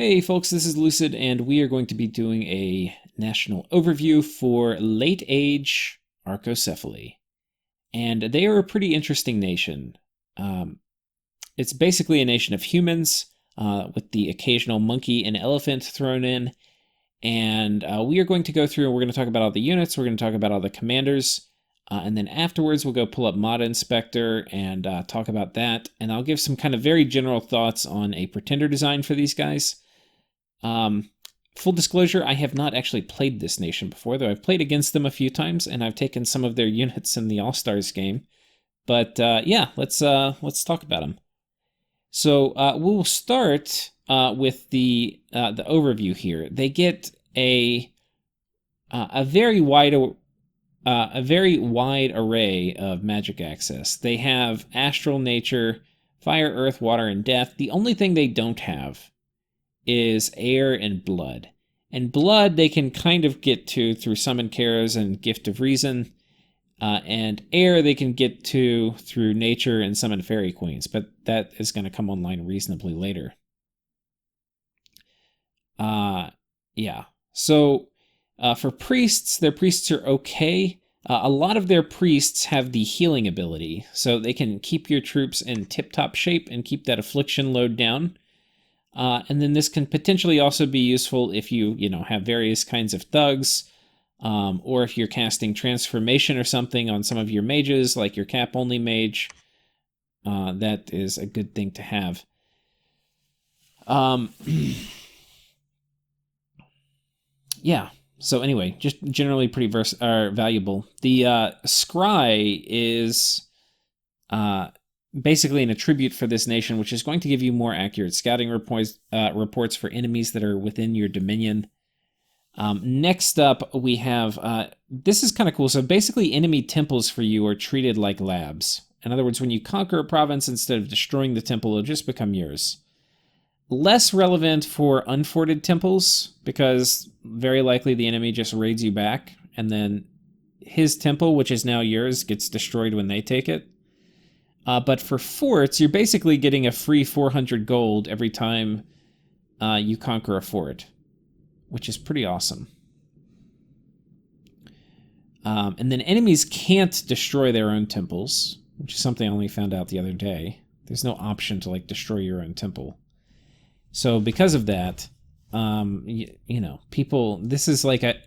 Hey folks, this is Lucid, and we are going to be doing a national overview for Late Age Arcoscephale. And they are a pretty interesting nation. It's basically a nation of humans, with the occasional monkey and elephant thrown in. And we are going to go through and we're going to talk about all the units, we're going to talk about all the commanders, and then afterwards we'll go pull up Mod Inspector and talk about that. And I'll give some kind of very general thoughts on a pretender design for these guys. Full disclosure, I have not actually played this nation before, though I've played against them a few times, and I've taken some of their units in the All-Stars game. But yeah, let's talk about them. So we'll start with the overview here. They get a very wide array of magic access. They have astral, nature, fire, earth, water, and death. The only thing they don't have is air and blood. And blood they can kind of get to through Summon Caras and Gift of Reason. And air they can get to through nature and Summon Fairy Queens, but that is going to come online reasonably later. Yeah. So for priests, their priests are okay. A lot of their priests have the healing ability, so they can keep your troops in tip-top shape and keep that affliction load down. And then this can potentially also be useful if you have various kinds of thugs, or if you're casting transformation or something on some of your mages, like your cap-only mage. That is a good thing to have. Yeah. So anyway, just generally pretty valuable. The Scry is basically an attribute for this nation, which is going to give you more accurate scouting reports for enemies that are within your dominion. Next up, we have, this is kind of cool. So basically, enemy temples for you are treated like labs. In other words, when you conquer a province, instead of destroying the temple, it'll just become yours. Less relevant for unforted temples, because very likely the enemy just raids you back, and then his temple, which is now yours, gets destroyed when they take it. But for forts, you're basically getting a free 400 gold every time you conquer a fort, which is pretty awesome. And then enemies can't destroy their own temples, which is something I only found out the other day. There's no option to destroy your own temple. So because of that, people, this is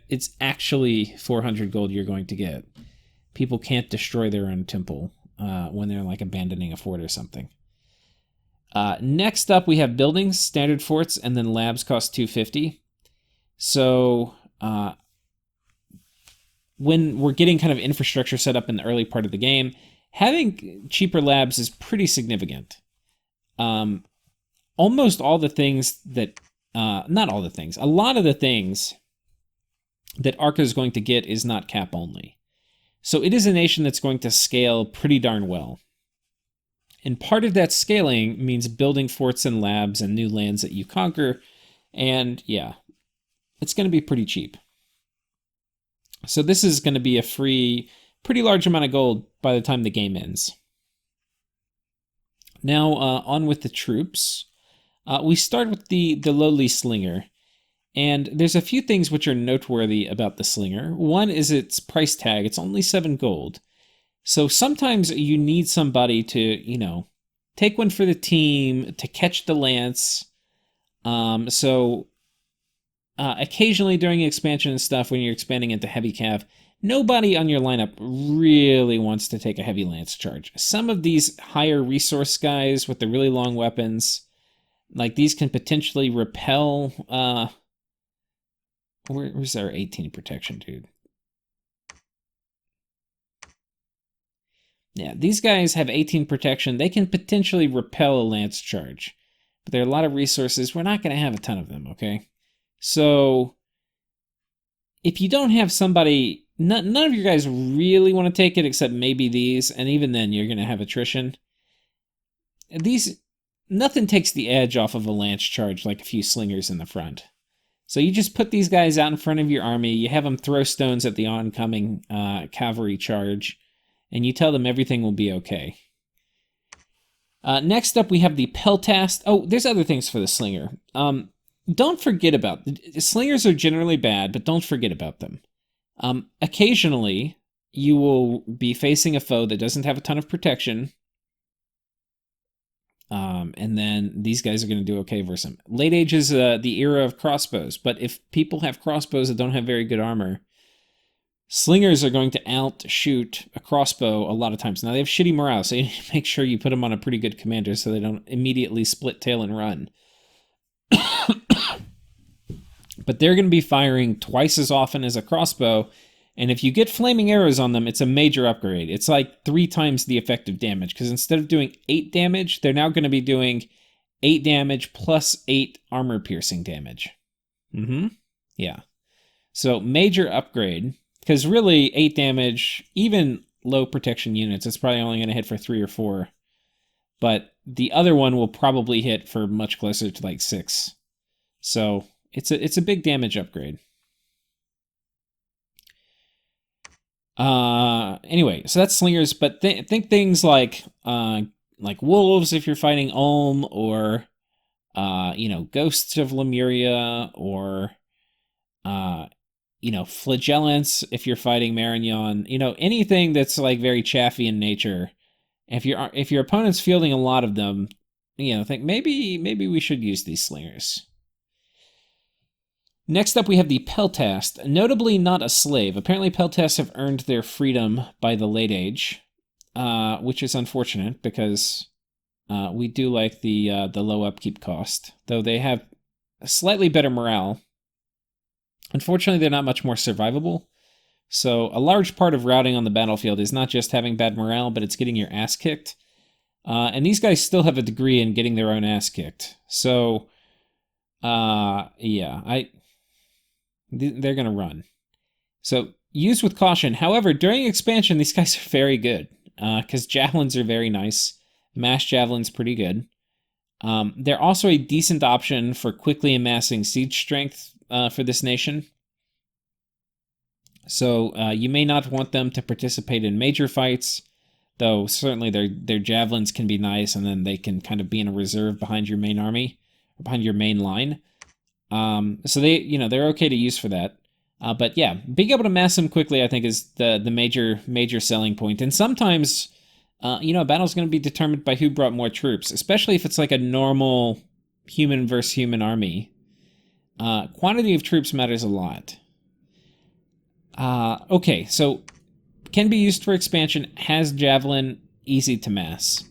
it's actually 400 gold you're going to get. People can't destroy their own temple when they're abandoning a fort or something. Next up, we have buildings, standard forts, and then labs cost 250. So when we're getting kind of infrastructure set up in the early part of the game, having cheaper labs is pretty significant. Almost all the things that, not all the things, a lot of the things that Arca is going to get is not cap only. So it is a nation that's going to scale pretty darn well. And part of that scaling means building forts and labs and new lands that you conquer. And yeah, it's going to be pretty cheap. So this is going to be a free, pretty large amount of gold by the time the game ends. Now, on with the troops. We start with the lowly slinger. And there's a few things which are noteworthy about the slinger. One is its price tag. It's only 7 gold. So sometimes you need somebody to, take one for the team, to catch the lance. Occasionally during expansion and stuff, when you're expanding into heavy cav, nobody on your lineup really wants to take a heavy lance charge. Some of these higher resource guys with the really long weapons, these can potentially repel... Where's our 18 protection, dude? Yeah, these guys have 18 protection. They can potentially repel a lance charge. But there are a lot of resources. We're not going to have a ton of them, okay? So, if you don't have somebody... None of your guys really want to take it, except maybe these. And even then, you're going to have attrition. Nothing takes the edge off of a lance charge like a few slingers in the front. So you just put these guys out in front of your army, you have them throw stones at the oncoming cavalry charge, and you tell them everything will be okay. Next up, we have the Peltast. Oh, there's other things for the slinger. don't forget about slingers are generally bad, but don't forget about them. Occasionally, you will be facing a foe that doesn't have a ton of protection. And then these guys are going to do okay versus them. Late Age is the era of crossbows, but if people have crossbows that don't have very good armor, slingers are going to outshoot a crossbow a lot of times. Now, they have shitty morale, so you need to make sure you put them on a pretty good commander so they don't immediately split tail and run. But they're going to be firing twice as often as a crossbow, and if you get flaming arrows on them, it's a major upgrade. It's like 3 times the effective damage, because instead of doing 8 damage, they're now going to be doing 8 damage plus 8 armor-piercing damage. Yeah. So, major upgrade, because really, 8 damage, even low protection units, it's probably only going to hit for 3 or 4, but the other one will probably hit for much closer to like 6. So, it's a big damage upgrade. Anyway, so that's slingers, but think things like wolves if you're fighting Ulm, or ghosts of Lemuria, or flagellants if you're fighting Marignon. Anything that's like very chaffy in nature. If your opponent's fielding a lot of them, think maybe we should use these slingers. Next up, we have the Peltast, notably not a slave. Apparently, Peltasts have earned their freedom by the Late Age, which is unfortunate because we do like the low upkeep cost, though they have a slightly better morale. Unfortunately, they're not much more survivable. So a large part of routing on the battlefield is not just having bad morale, but it's getting your ass kicked. And these guys still have a degree in getting their own ass kicked. So, they're going to run. So, use with caution. However, during expansion, these guys are very good, because javelins are very nice. Mass javelin's pretty good. They're also a decent option for quickly amassing siege strength for this nation. So, you may not want them to participate in major fights, though certainly their javelins can be nice, and then they can kind of be in a reserve behind your main army, or behind your main line. So they're okay to use for that. But yeah, being able to mass them quickly, I think, is the major selling point. And sometimes, a battle's going to be determined by who brought more troops, especially if it's like a normal human versus human army. Quantity of troops matters a lot. Okay, so can be used for expansion, has javelin, easy to mass.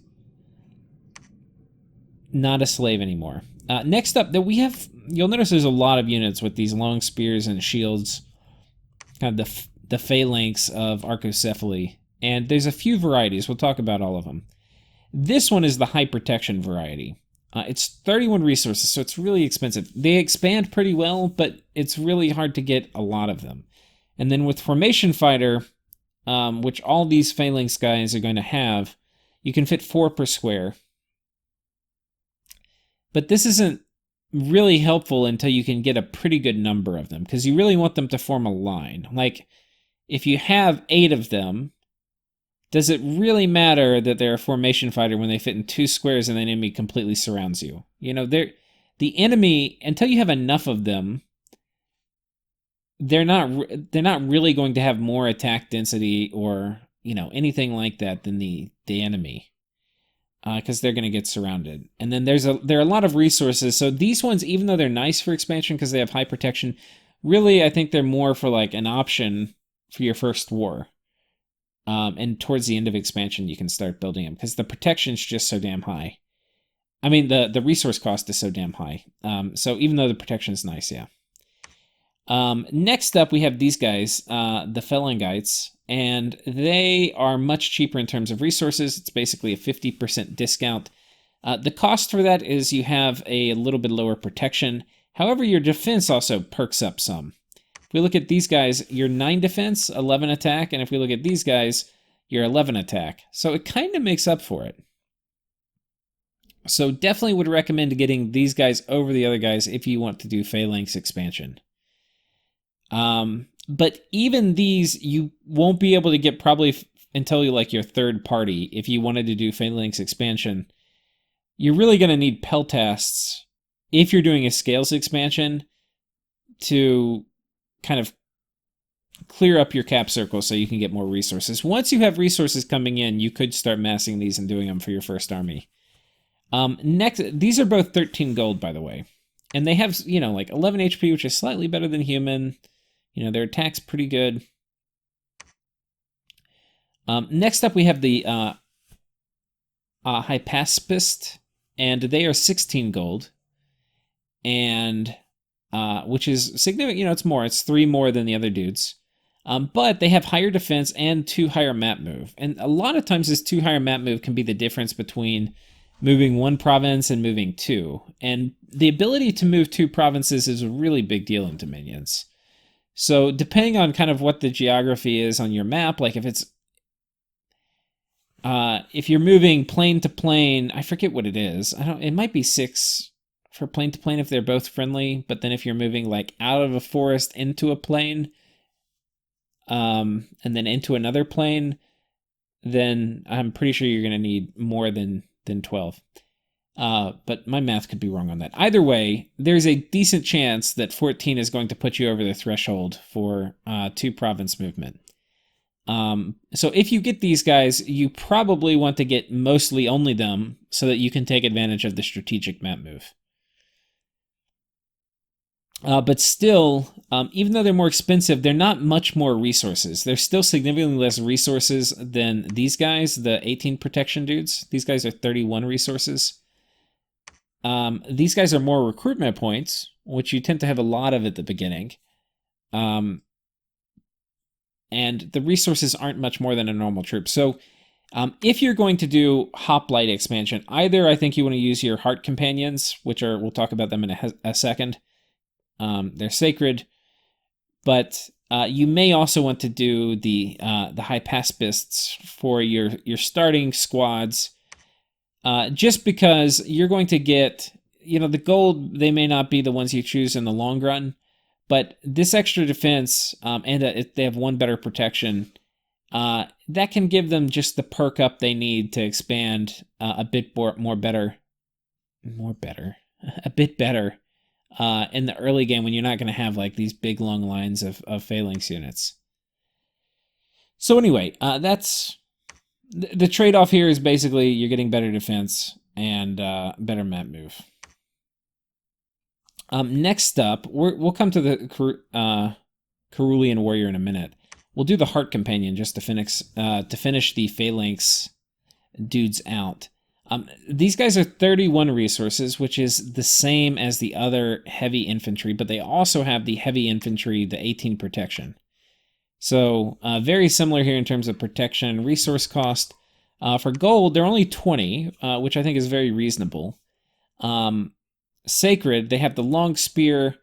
Not a slave anymore. Next up, you'll notice there's a lot of units with these long spears and shields, kind of the phalanx of Arcoscephale, and there's a few varieties. We'll talk about all of them. This one is the high protection variety. It's 31 resources, so it's really expensive. They expand pretty well, but it's really hard to get a lot of them. And then with Formation Fighter, which all these phalanx guys are going to have, you can fit 4 per square. But this isn't really helpful until you can get a pretty good number of them, because you really want them to form a line. Like, if you have 8 of them, does it really matter that they're a formation fighter when they fit in 2 squares and the enemy completely surrounds you? The enemy, until you have enough of them, they're not really going to have more attack density or anything like that than the enemy. Because they're going to get surrounded. And then there are a lot of resources. So these ones, even though they're nice for expansion because they have high protection, really I think they're more for like an option for your first war. And towards the end of expansion, you can start building them because the protection's just so damn high. I mean, the resource cost is so damn high. So even though the protection's nice, yeah. Next up, we have these guys, the Phalangites. And they are much cheaper in terms of resources. It's basically a 50% discount. The cost for that is you have a little bit lower protection. However, your defense also perks up some. If we look at these guys, you're 9 defense, 11 attack. And if we look at these guys, you're 11 attack. So it kind of makes up for it. So definitely would recommend getting these guys over the other guys if you want to do Phalanx expansion. But even these, you won't be able to get probably until you like your third party. If you wanted to do Phalanx expansion, you're really going to need Peltasts if you're doing a scales expansion, to kind of clear up your cap circle so you can get more resources. Once you have resources coming in, you could start massing these and doing them for your first army. Next, these are both 13 gold, by the way. And they have, like 11 HP, which is slightly better than human. Their attack's pretty good. Next up, we have the Hypaspist, and they are 16 gold. And which is significant. It's more. It's 3 more than the other dudes. But they have higher defense and 2 higher map move. And a lot of times this 2 higher map move can be the difference between moving 1 province and moving 2. And the ability to move 2 provinces is a really big deal in Dominions. So depending on kind of what the geography is on your map, like if you're moving plane to plane, I forget what it is. It might be 6 for plane to plane if they're both friendly, but then if you're moving like out of a forest into a plane, and then into another plane, then I'm pretty sure you're going to need more than 12. But my math could be wrong on that. Either way, there's a decent chance that 14 is going to put you over the threshold for 2 province movement. So if you get these guys, you probably want to get mostly only them so that you can take advantage of the strategic map move. But still, even though they're more expensive, they're not much more resources. They're still significantly less resources than these guys, the 18 protection dudes. These guys are 31 resources. These guys are more recruitment points, which you tend to have a lot of at the beginning. And the resources aren't much more than a normal troop. So if you're going to do hoplite expansion, either I think you want to use your heart companions, which we'll talk about them in a second. They're sacred, but you may also want to do the Hypaspists for your starting squads, just because you're going to get, the gold, they may not be the ones you choose in the long run, but this extra defense, and if they have 1 better protection, that can give them just the perk up they need to expand a bit better in the early game when you're not going to have like these big long lines of phalanx units. So anyway, that's the trade-off here is basically you're getting better defense and better map move. Next up, we'll come to the Carulian Warrior in a minute. We'll do the Heart Companion just to finish the phalanx dudes out. These guys are 31 resources, which is the same as the other heavy infantry, but they also have the heavy infantry, the 18 protection. So very similar here in terms of protection and resource cost. For gold, they're only 20, which I think is very reasonable. Sacred, they have the long spear.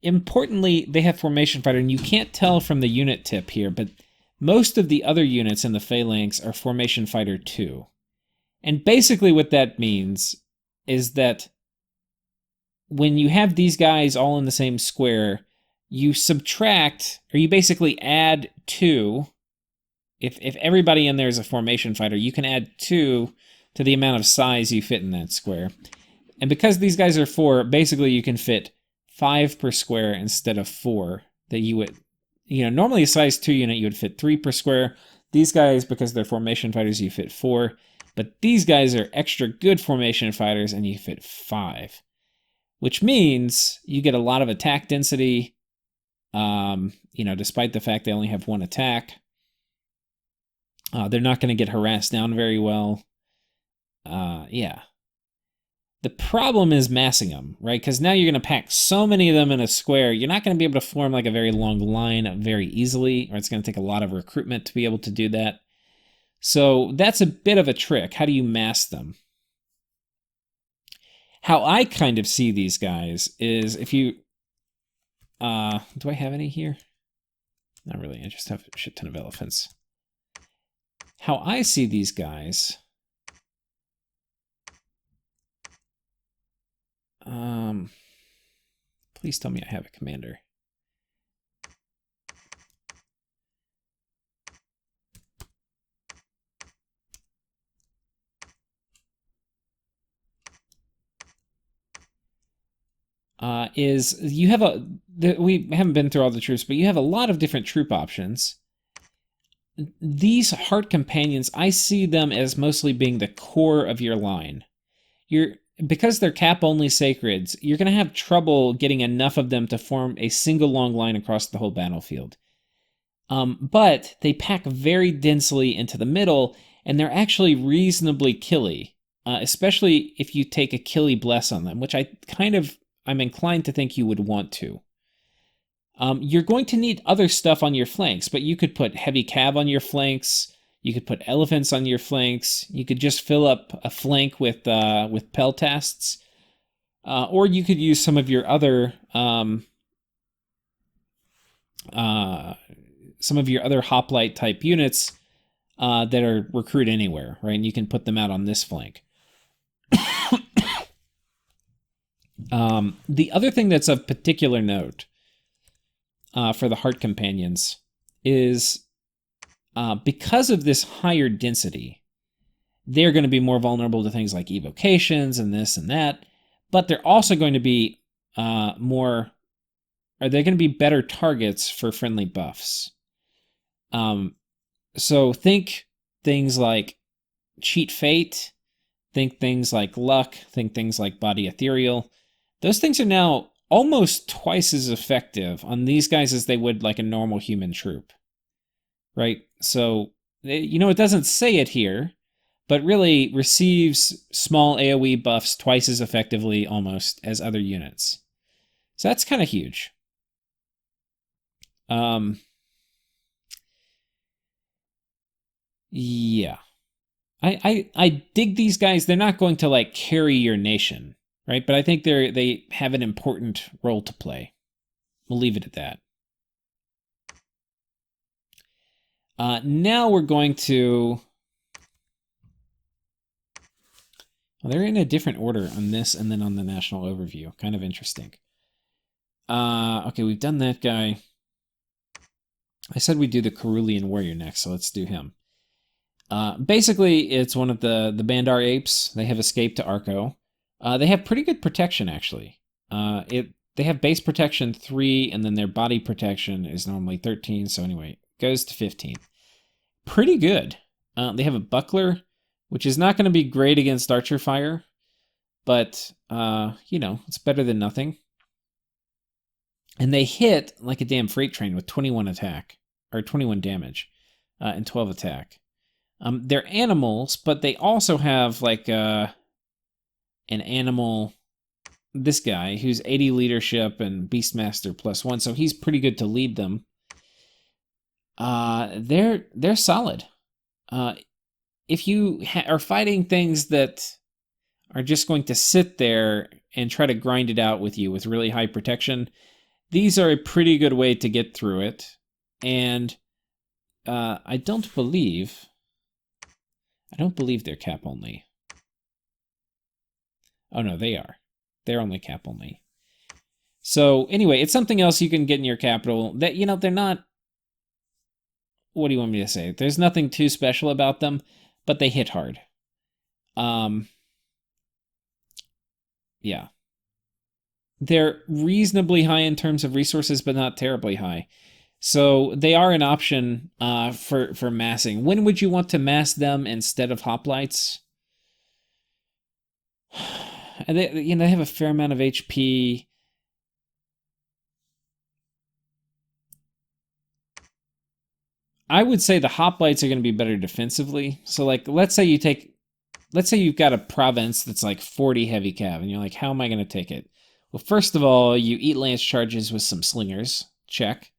Importantly, they have formation fighter, and you can't tell from the unit tip here, but most of the other units in the phalanx are formation fighter 2. And basically what that means is that when you have these guys all in the same square, you subtract, or you basically add 2. If everybody in there is a formation fighter, you can add 2 to the amount of size you fit in that square. And because these guys are 4, basically you can fit 5 per square instead of 4 that you would, normally a size 2 unit, you would fit 3 per square. These guys, because they're formation fighters, you fit 4. But these guys are extra good formation fighters, and you fit 5. Which means you get a lot of attack density, despite the fact they only have 1 attack. They're not going to get harassed down very well. Yeah. The problem is massing them, right? Because now you're going to pack so many of them in a square, you're not going to be able to form like a very long line very easily, or it's going to take a lot of recruitment to be able to do that. So that's a bit of a trick. How do you mass them? How I kind of see these guys is if you... do I have any here? Not really. I just have a shit ton of elephants. How I see these guys... please tell me I have a commander. is you have we haven't been through all the troops, but you have a lot of different troop options. These Heart Companions, I see them as mostly being the core of your line. Because they're cap-only sacreds, you're going to have trouble getting enough of them to form a single long line across the whole battlefield. But they pack very densely into the middle, and they're actually reasonably killy, especially if you take a killy bless on them, which I'm inclined to think you would want to. You're going to need other stuff on your flanks, but you could put heavy cav on your flanks. You could put elephants on your flanks. You could just fill up a flank with peltasts, or you could use some of your other hoplite type units that are recruit anywhere, right? And you can put them out on this flank. The other thing that's of particular note for the Heart Companions is because of this higher density, they're going to be more vulnerable to things like evocations and this and that, but they're also going to be they're going to be better targets for friendly buffs. So think things like Cheat Fate, think things like Luck, think things like Body Ethereal. Those things are now almost twice as effective on these guys as they would like a normal human troop. Right? So, it doesn't say it here, but really receives small AoE buffs twice as effectively almost as other units. So that's kind of huge. Yeah. I dig these guys. They're not going to like carry your nation, right? But I think they have an important role to play. We'll leave it at that. Now we're going to... Well, they're in a different order on this and then on the national overview. Kind of interesting. Okay, we've done that guy. I said we'd do the Carulian Warrior next, so let's do him. Basically, it's one of the Bandar apes. They have escaped to Arco. They have pretty good protection, actually. They have base protection 3, and then their body protection is normally 13, so anyway, it goes to 15. Pretty good. They have a buckler, which is not going to be great against archer fire, but, it's better than nothing. And they hit like a damn freight train with 21 attack, or 21 damage, and 12 attack. They're animals, but they also have like an animal, this guy, who's 80 leadership and Beastmaster +1, so he's pretty good to lead them. They're solid. If you are fighting things that are just going to sit there and try to grind it out with you with really high protection, these are a pretty good way to get through it. And I don't believe they're cap only. Oh no, they are. They're only cap only. So anyway, it's something else you can get in your capital that, they're not... What do you want me to say? There's nothing too special about them, but they hit hard. Yeah. They're reasonably high in terms of resources, but not terribly high. So they are an option for massing. When would you want to mass them instead of hoplites? And they have a fair amount of HP. I would say the hoplites are going to be better defensively. So like, let's say you've got a province that's like 40 heavy cav, and you're like, how am I going to take it? Well, first of all, you eat lance charges with some slingers. Check.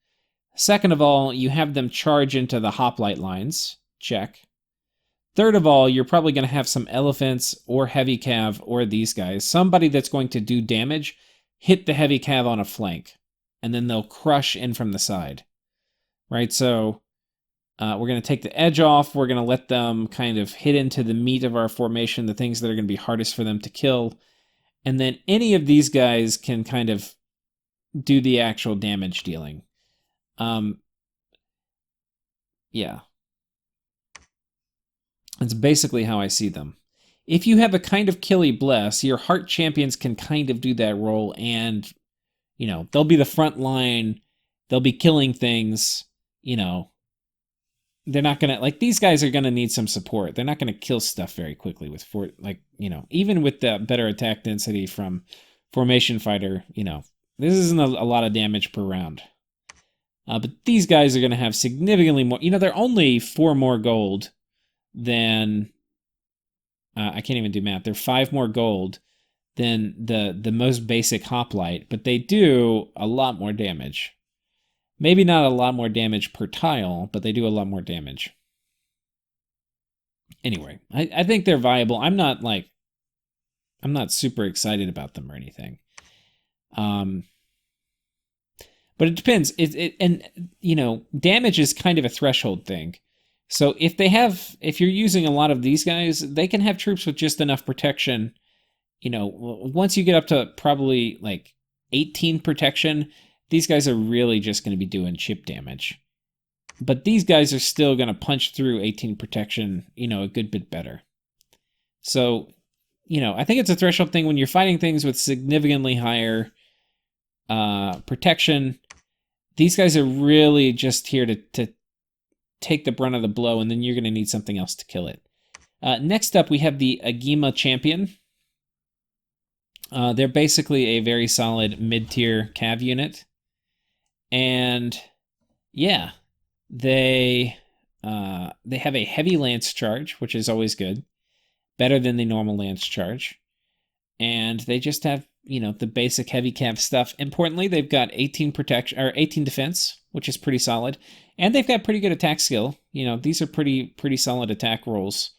Second of all, you have them charge into the hoplite lines. Check. Third of all, you're probably going to have some elephants or heavy cav or these guys. Somebody that's going to do damage, hit the heavy cav on a flank, and then they'll crush in from the side. Right? So we're going to take the edge off. We're going to let them kind of hit into the meat of our formation, the things that are going to be hardest for them to kill. And then any of these guys can kind of do the actual damage dealing. Yeah. That's basically how I see them. if you have a kind of killy bless, your heart champions can kind of do that role, and they'll be the front line. They'll be killing things. They're not gonna these guys are gonna need some support. They're not gonna kill stuff very quickly with even with the better attack density from Formation Fighter. This isn't a lot of damage per round. But these guys are gonna have significantly more. They're only 4 more gold than I can't even do math. They're 5 more gold than the most basic hoplite, but they do a lot more damage. Maybe not a lot more damage per tile, but they do a lot more damage. Anyway, I think they're viable. I'm not super excited about them or anything. But it depends. Damage is kind of a threshold thing. So if you're using a lot of these guys, they can have troops with just enough protection. Once you get up to probably 18 protection, these guys are really just going to be doing chip damage. But these guys are still going to punch through 18 protection, a good bit better. So, I think it's a threshold thing when you're fighting things with significantly higher protection. These guys are really just here to take the brunt of the blow, and then you're going to need something else to kill it. Next up, we have the Agima Champion. They're basically a very solid mid-tier cav unit. And yeah, they have a heavy lance charge, which is always good. Better than the normal lance charge. And they just have, the basic heavy cav stuff. Importantly, they've got 18 protection or 18 defense, which is pretty solid. And they've got pretty good attack skill. These are pretty solid attack rolls.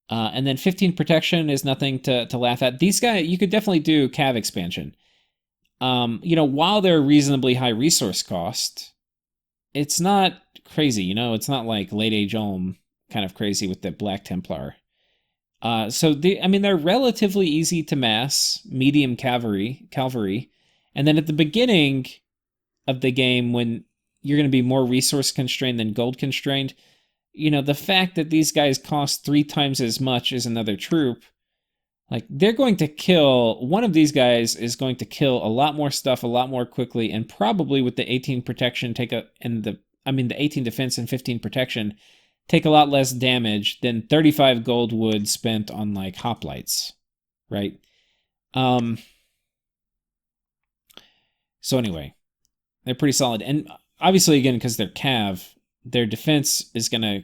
And then 15 protection is nothing to laugh at. These guys, you could definitely do cav expansion. While they're reasonably high resource cost, it's not crazy, it's not like late age Ulm kind of crazy with the Black Templar. So they're relatively easy to mass, medium cavalry, and then at the beginning of the game when you're going to be more resource constrained than gold constrained, the fact that these guys cost 3 times as much as another troop, they're going to kill, one of these guys is going to kill a lot more stuff a lot more quickly, and probably with the 18 protection the 18 defense and 15 protection take a lot less damage than 35 gold would spent on hoplites, right? So anyway, they're pretty solid. And obviously, again, because they're cav, their defense is going to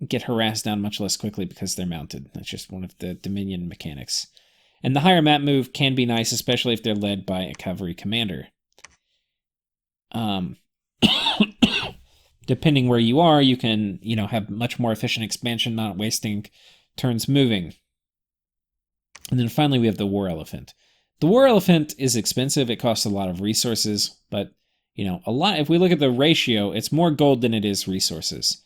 get harassed down much less quickly because they're mounted. That's just one of the Dominion mechanics. And the higher map move can be nice, especially if they're led by a cavalry commander. Depending where you are, you can, have much more efficient expansion, not wasting turns moving. And then finally, we have the War Elephant. The War Elephant is expensive. It costs a lot of resources, but, if we look at the ratio, it's more gold than it is resources.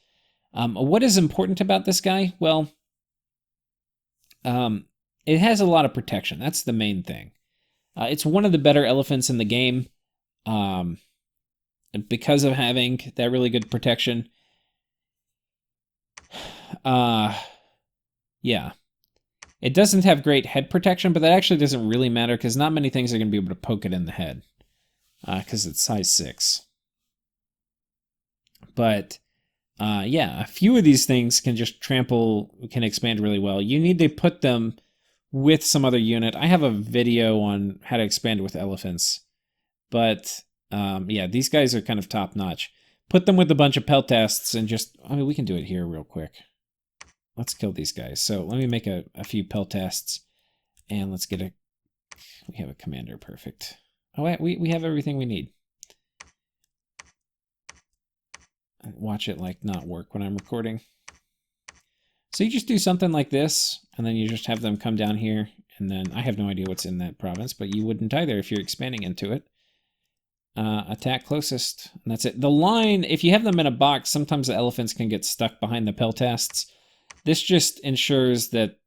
What is important about this guy? Well, it has a lot of protection. That's the main thing. It's one of the better elephants in the game. Because of having that really good protection. Yeah. It doesn't have great head protection, but that actually doesn't really matter because not many things are going to be able to poke it in the head. Because it's size 6. But, yeah, a few of these things can just can expand really well. You need to put them with some other unit. I have a video on how to expand with elephants. But... yeah, these guys are kind of top-notch. Put them with a bunch of peltasts and we can do it here real quick. Let's kill these guys. So let me make a few peltasts, and let's get we have a commander, perfect. Oh, we have everything we need. Watch it not work when I'm recording. So you just do something like this, and then you just have them come down here, and then I have no idea what's in that province, but you wouldn't either if you're expanding into it. Attack closest, and that's it. The line, if you have them in a box, sometimes the elephants can get stuck behind the peltasts. This just ensures that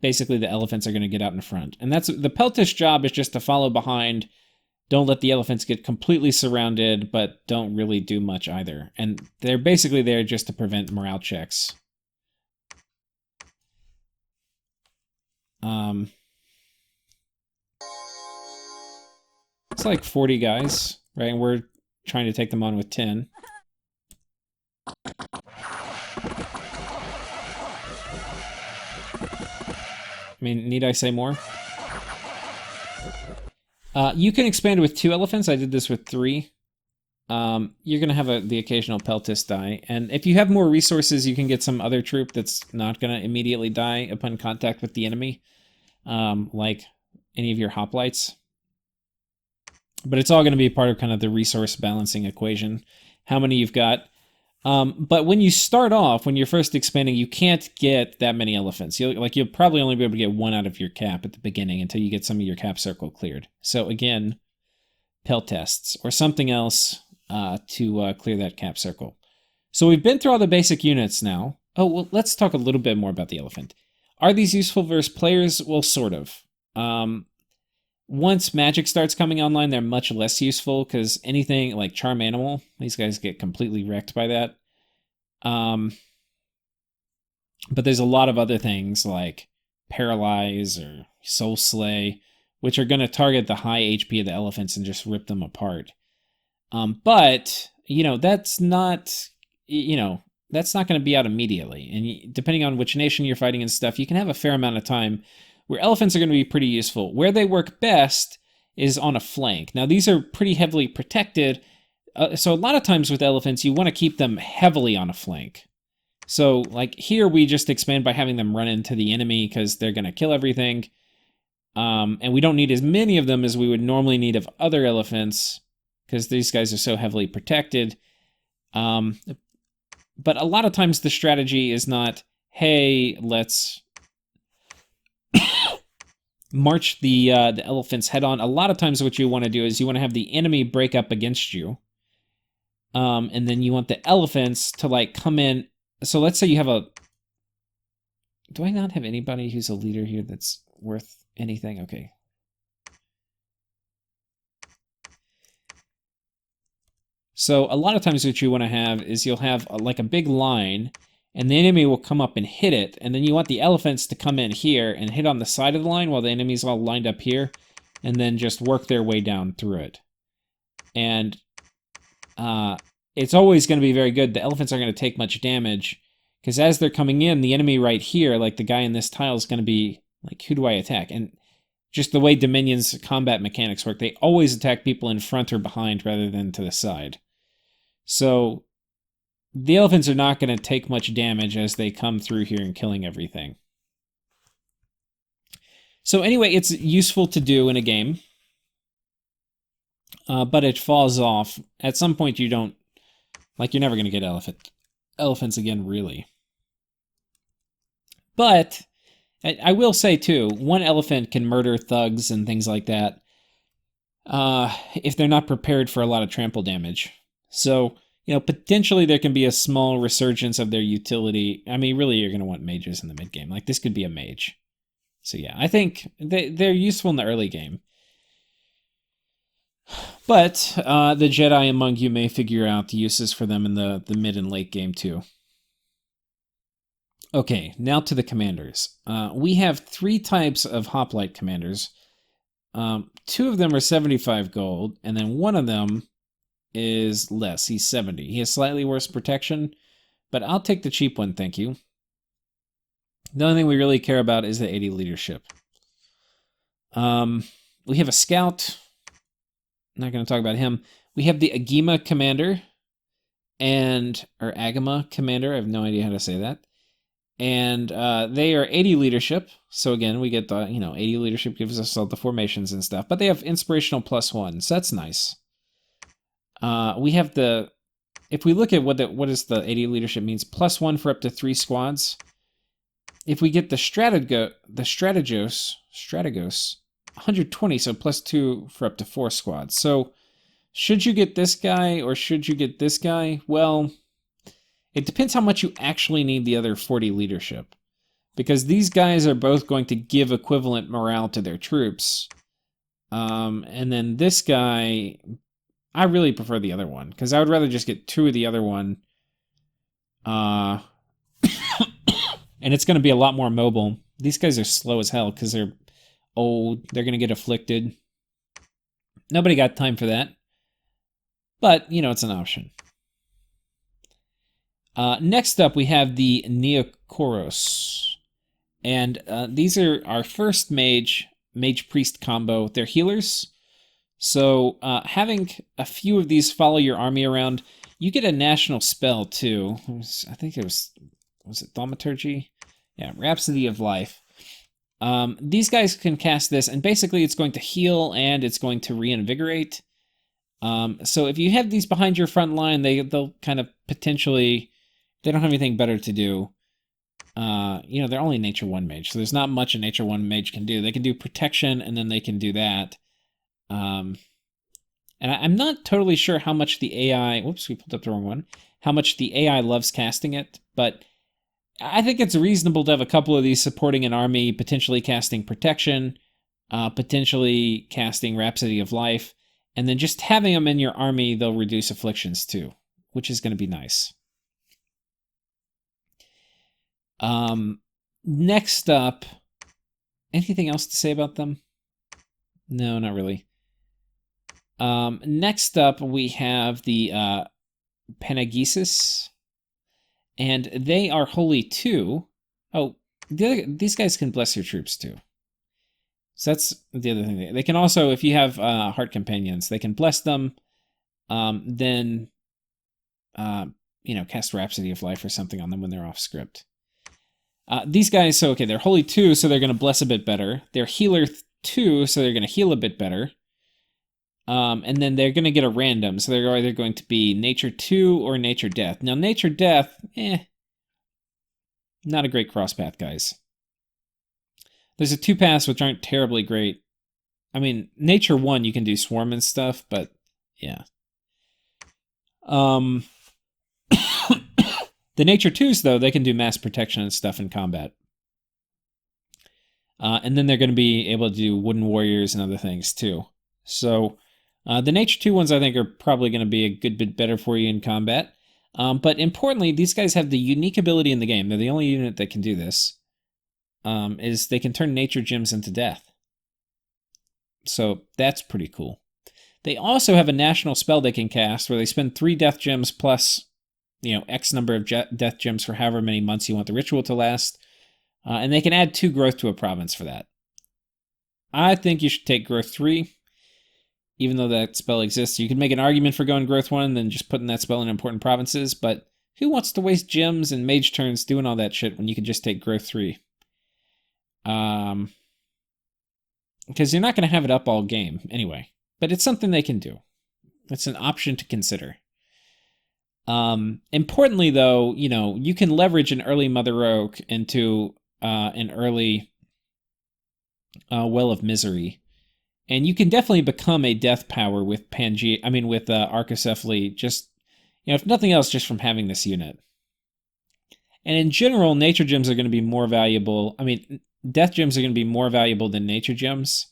basically the elephants are going to get out in front. And that's the peltast job is just to follow behind. Don't let the elephants get completely surrounded, but don't really do much either. And they're basically there just to prevent morale checks. It's like 40 guys, right? And we're trying to take them on with 10. I mean, need I say more? You can expand with 2 elephants. I did this with 3. You're going to have the occasional peltist die. And if you have more resources, you can get some other troop that's not going to immediately die upon contact with the enemy. Like any of your hoplites. But it's all going to be part of kind of the resource balancing equation. How many you've got. But when you start off, when you're first expanding, you can't get that many elephants. You'll probably only be able to get 1 out of your cap at the beginning until you get some of your cap circle cleared. So again, peltests or something else to clear that cap circle. So we've been through all the basic units now. Oh, well, let's talk a little bit more about the elephant. Are these useful versus players? Well, sort of. Once magic starts coming online, they're much less useful because anything like charm animal, these guys get completely wrecked by that. But there's a lot of other things like paralyze or soul slay, which are going to target the high HP of the elephants and just rip them apart. But that's not going to be out immediately. And depending on which nation you're fighting and stuff, you can have a fair amount of time where elephants are going to be pretty useful. Where they work best is on a flank. Now, these are pretty heavily protected, so a lot of times with elephants, you want to keep them heavily on a flank. So, like, here we just expand by having them run into the enemy because they're going to kill everything. And we don't need as many of them as we would normally need of other elephants because these guys are so heavily protected. But a lot of times the strategy is not, hey, let's march the elephants head on. A lot of times what you want to do is you want to have the enemy break up against you. And then you want the elephants to like come in. So let's say you have do I not have anybody who's a leader here that's worth anything? Okay. So a lot of times what you want to have is you'll have like a big line and the enemy will come up and hit it, and then you want the elephants to come in here and hit on the side of the line while the enemy's all lined up here, and then just work their way down through it. And it's always going to be very good. The elephants aren't going to take much damage, because as they're coming in, the enemy right here, like the guy in this tile, is going to be like, who do I attack? And just the way Dominion's combat mechanics work, they always attack people in front or behind rather than to the side. So the elephants are not going to take much damage as they come through here and killing everything. So anyway, it's useful to do in a game, but it falls off. At some point you don't, you're never going to get elephants again, really. But I will say too, 1 elephant can murder thugs and things like that if they're not prepared for a lot of trample damage. So, potentially there can be a small resurgence of their utility. I mean, really, you're going to want mages in the mid-game. Like, this could be a mage. So yeah, I think they're useful in the early game. But the Jedi among you may figure out the uses for them in the mid and late game too. Okay, now to the commanders. We have 3 types of hoplite commanders. 2 of them are 75 gold, and then 1 of them is less. He's 70. He has slightly worse protection, but I'll take the cheap one, thank you. The only thing we really care about is the 80 leadership. We have a scout. Not going to talk about him. We have the Agima commander, or Agama commander. I have no idea how to say that. And they are 80 leadership. So again, we get the 80 leadership gives us all the formations and stuff. But they have inspirational +1, so that's nice. We have if we look at what is the 80 leadership means, +1 for up to 3 squads. If we get the Strategos, 120, so +2 for up to 4 squads. So should you get this guy or should you get this guy? Well, it depends how much you actually need the other 40 leadership. Because these guys are both going to give equivalent morale to their troops. And then this guy, I really prefer the other one, because I would rather just get 2 of the other one. And it's going to be a lot more mobile. These guys are slow as hell because they're old. They're going to get afflicted. Nobody got time for that. But, you know, it's an option. Next up, we have the Neokoros. And these are our first mage-priest combo. They're healers. So having a few of these follow your army around, you get a national spell too. I think it was it Thaumaturgy? Yeah, Rhapsody of Life. These guys can cast this, and basically it's going to heal and it's going to reinvigorate. So if you have these behind your front line, they'll kind of potentially, they don't have anything better to do. You know, they're only Nature 1 mage, so there's not much a Nature 1 mage can do. They can do protection, and then they can do that. And I'm not totally sure how much the AI, whoops, we pulled up the wrong one, how much the AI loves casting it, but I think it's reasonable to have a couple of these supporting an army, potentially casting protection, potentially casting Rhapsody of Life, and then just having them in your army, they'll reduce afflictions too, which is going to be nice. Next up, anything else to say about them? No, not really. Next up, we have the Panagiesis, and they are holy too. Oh, these guys can bless your troops too. So that's the other thing. They can also, if you have heart companions, they can bless them. Then, you know, cast Rhapsody of Life or something on them when they're off script. These guys, so okay, they're holy 2, so they're going to bless a bit better. They're healer 2, so they're going to heal a bit better. And then they're going to get a random, so they're either going to be Nature 2 or Nature Death. Now, Nature Death, not a great cross path, guys. There's a 2 paths which aren't terribly great. I mean, Nature 1 you can do Swarm and stuff, but yeah. The Nature 2s, though, they can do mass protection and stuff in combat. And then they're going to be able to do Wooden Warriors and other things, too. So, the Nature 2 ones, I think, are probably going to be a good bit better for you in combat. But importantly, these guys have the unique ability in the game. They're the only unit that can do this. Is they can turn Nature Gems into death. So, that's pretty cool. They also have a national spell they can cast where they spend 3 Death Gems plus, you know, X number of Death Gems for however many months you want the ritual to last. And they can add 2 growth to a province for that. I think you should take growth 3, even though that spell exists. You can make an argument for going growth 1 and then just putting that spell in important provinces, but who wants to waste gems and mage turns doing all that shit when you can just take growth 3? Because you're not going to have it up all game anyway. But it's something they can do. It's an option to consider. Importantly, though, you know, you can leverage an early Mother Oak into an early Well of Misery, and you can definitely become a death power with Arcoscephale. Just, you know, if nothing else, just from having this unit. And in general, Nature Gems are going to be more valuable. I mean, Death Gems are going to be more valuable than Nature Gems,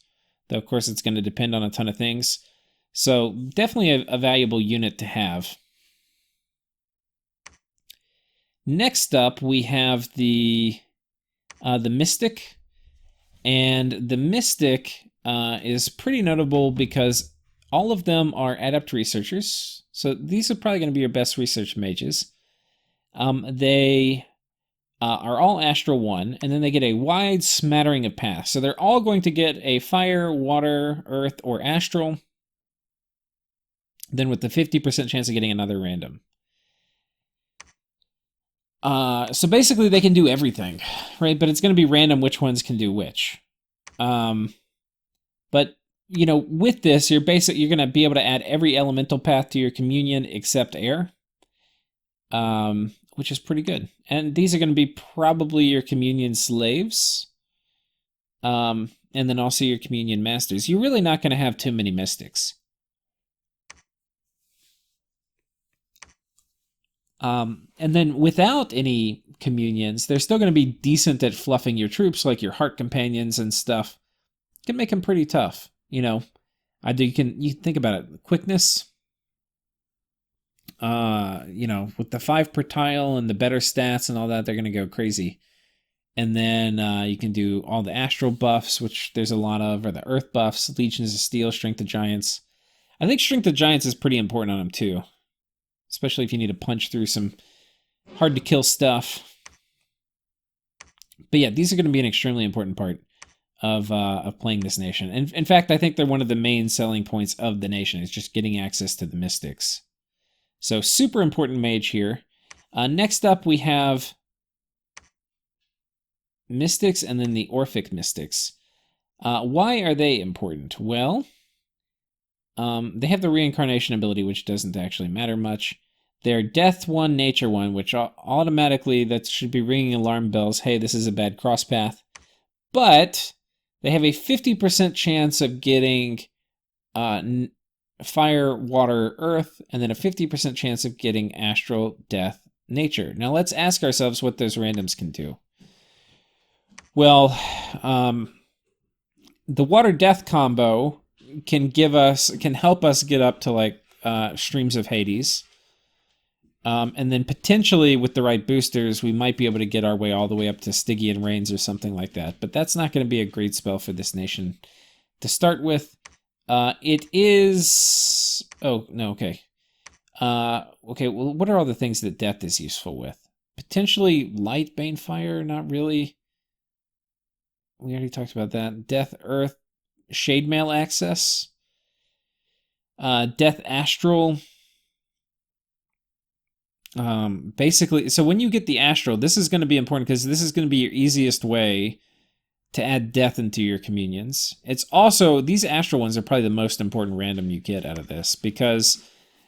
though of course it's going to depend on a ton of things. So definitely a valuable unit to have. Next up, we have the Mystic, and the Mystic is pretty notable because all of them are adept researchers. So these are probably going to be your best research mages. They are all Astral 1, and then they get a wide smattering of paths. So they're all going to get a Fire, Water, Earth, or Astral, then with the 50% chance of getting another random. So basically they can do everything, right? But it's going to be random which ones can do which. But, you know, with this, you're going to be able to add every elemental path to your communion except air, which is pretty good. And these are going to be probably your communion slaves, and then also your communion masters. You're really not going to have too many mystics. And then without any communions, they're still going to be decent at fluffing your troops, like your heart companions and stuff. You can make them pretty tough, you know. You think about it, quickness. You know, with the 5 per tile and the better stats and all that, they're going to go crazy. And then you can do all the astral buffs, which there's a lot of, or the earth buffs, Legions of Steel, Strength of Giants. I think Strength of Giants is pretty important on them too, especially if you need to punch through some hard to kill stuff. But yeah, these are going to be an extremely important part of playing this nation. And in fact, I think they're one of the main selling points of the nation, is just getting access to the mystics. So super important mage here. Next up, we have mystics and then the Orphic mystics. Why are they important? Well, they have the reincarnation ability, which doesn't actually matter much. They're Death 1, Nature 1, which automatically, that should be ringing alarm bells. Hey, this is a bad cross path. But they have a 50% chance of getting Fire, Water, Earth, and then a 50% chance of getting Astral, Death, Nature. Now let's ask ourselves what those randoms can do. Well, the Water Death combo can help us get up to like Streams of Hades. And then potentially with the right boosters, we might be able to get our way all the way up to Stygian Reigns or something like that. But that's not going to be a great spell for this nation to start with. It is... Oh, no, okay. Okay, well, what are all the things that Death is useful with? Potentially Light, Bane, Fire, not really. We already talked about that. Death, Earth, Shade Mail access. Death, Astral... basically, so when you get the Astral, this is going to be important because this is going to be your easiest way to add Death into your communions. It's also, these Astral ones are probably the most important random you get out of this, because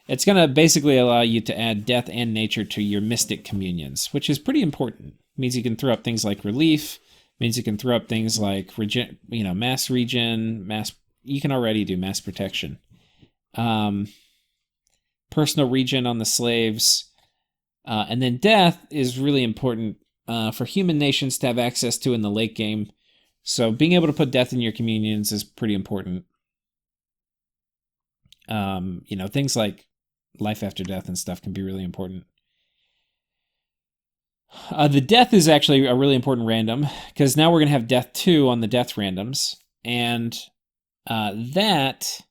it's going to basically allow you to add Death and Nature to your Mystic communions, which is pretty important. It means you can throw up things like Relief, means you can throw up things like Mass Regen, you can already do Mass Protection. Personal Regen on the slaves. And then Death is really important for human nations to have access to in the late game. So being able to put Death in your communions is pretty important. Things like Life After Death and stuff can be really important. The Death is actually a really important random, because now we're going to have Death 2 on the Death randoms. And that...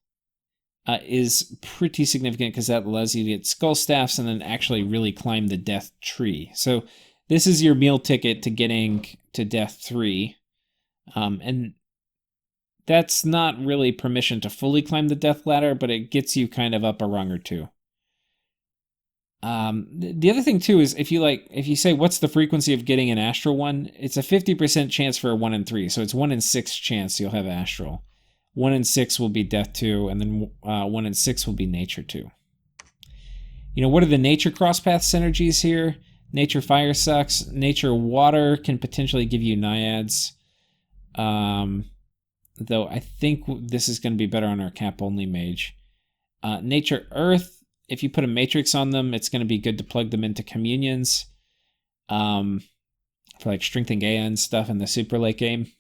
is pretty significant because that allows you to get Skull Staffs and then actually really climb the Death tree. So this is your meal ticket to getting to Death 3. And that's not really permission to fully climb the Death ladder, but it gets you kind of up a rung or two. The other thing too is if you say what's the frequency of getting an Astral one, it's a 50% chance for a 1 in 3. So it's 1 in 6 chance you'll have Astral. 1 in 6 will be Death 2, and then 1 in 6 will be Nature 2. What are the Nature crosspath synergies here? Nature Fire sucks. Nature Water can potentially give you Naiads. Though I think this is going to be better on our cap-only mage. Nature Earth, if you put a Matrix on them, it's going to be good to plug them into communions. For like Strength and Gaia and stuff in the super late game.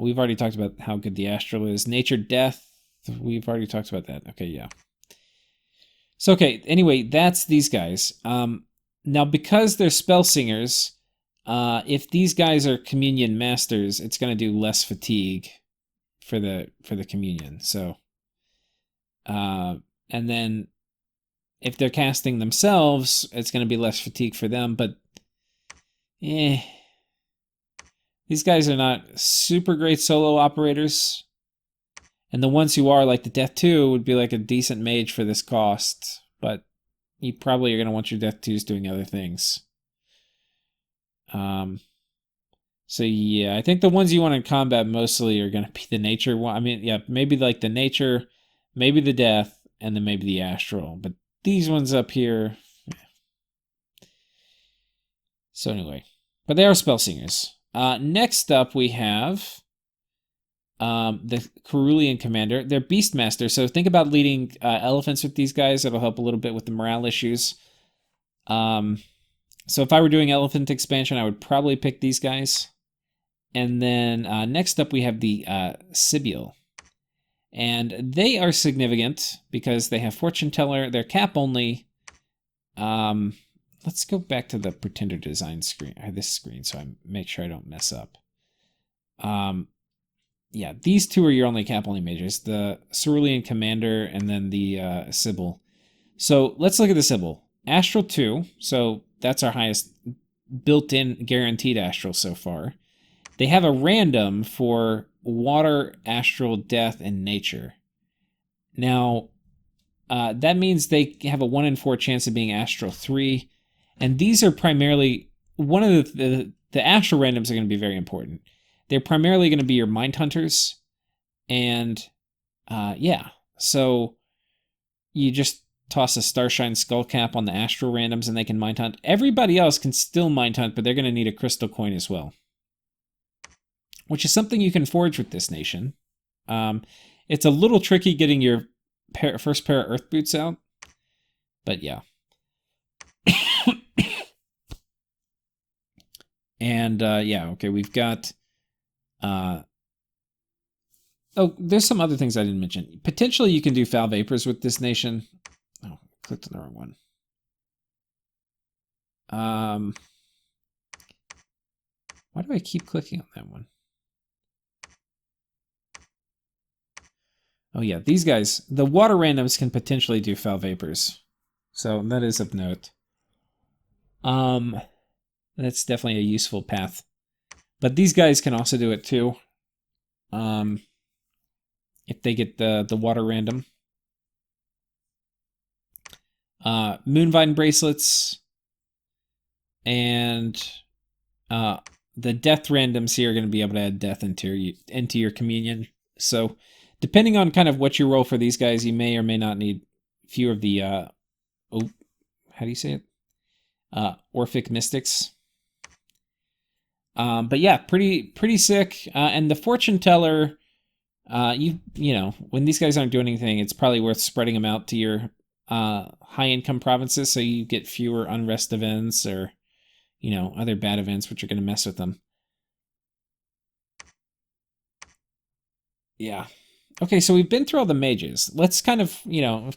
We've already talked about how good the Astral is. Nature Death, we've already talked about that. Okay, yeah. So, okay, anyway, that's these guys. Now, because they're spell singers, if these guys are communion masters, it's going to do less fatigue for the communion. So, and then if they're casting themselves, it's going to be less fatigue for them, but these guys are not super great solo operators. And the ones who are, like the Death 2, would be like a decent mage for this cost. But you probably are going to want your Death 2s doing other things. So yeah, I think the ones you want in combat mostly are going to be the Nature one. I mean, yeah, maybe like the Nature, maybe the Death, and then maybe the Astral. But these ones up here... Yeah. So anyway, but they are spell singers. Next up, we have the Cerulean Commander. They're Beastmaster, so think about leading elephants with these guys. That'll help a little bit with the morale issues. So if I were doing elephant expansion, I would probably pick these guys. And then next up, we have the Sibyl. And they are significant because they have Fortune Teller. They're cap only. let's go back to the Pretender design screen, or this screen, so I make sure I don't mess up. Yeah, these two are your only cavalry majors, the Cerulean Commander and then the Sybil. So let's look at the Sybil. Astral 2, so that's our highest built-in guaranteed Astral so far. They have a random for Water, Astral, Death, and Nature. Now, that means they have a 1 in 4 chance of being Astral 3, and these are primarily, one of the Astral randoms are going to be very important. They're primarily going to be your Mind Hunters, and yeah, so you just toss a Starshine Skullcap on the Astral randoms and they can Mind Hunt. Everybody else can still Mind Hunt, but they're going to need a Crystal Coin as well, which is something you can forge with this nation. It's a little tricky getting your first pair of Earth Boots out, but yeah. And yeah, okay, we've got... oh, there's some other things I didn't mention. Potentially you can do Foul Vapors with this nation. Oh, clicked on the wrong one. Why do I keep clicking on that one? Oh yeah, these guys, the water randoms can potentially do Foul Vapors. So that is of note. That's definitely a useful path. But these guys can also do it too. If they get the water random. Moonvine bracelets and the death randoms here are going to be able to add death into your communion. So depending on kind of what you roll for these guys, you may or may not need few of the how do you say it? Orphic Mystics. But yeah, pretty sick. And the Fortune Teller, you know, when these guys aren't doing anything, it's probably worth spreading them out to your high income provinces so you get fewer unrest events or, you know, other bad events which are going to mess with them. Yeah. Okay, so we've been through all the mages. Let's kind of, you know,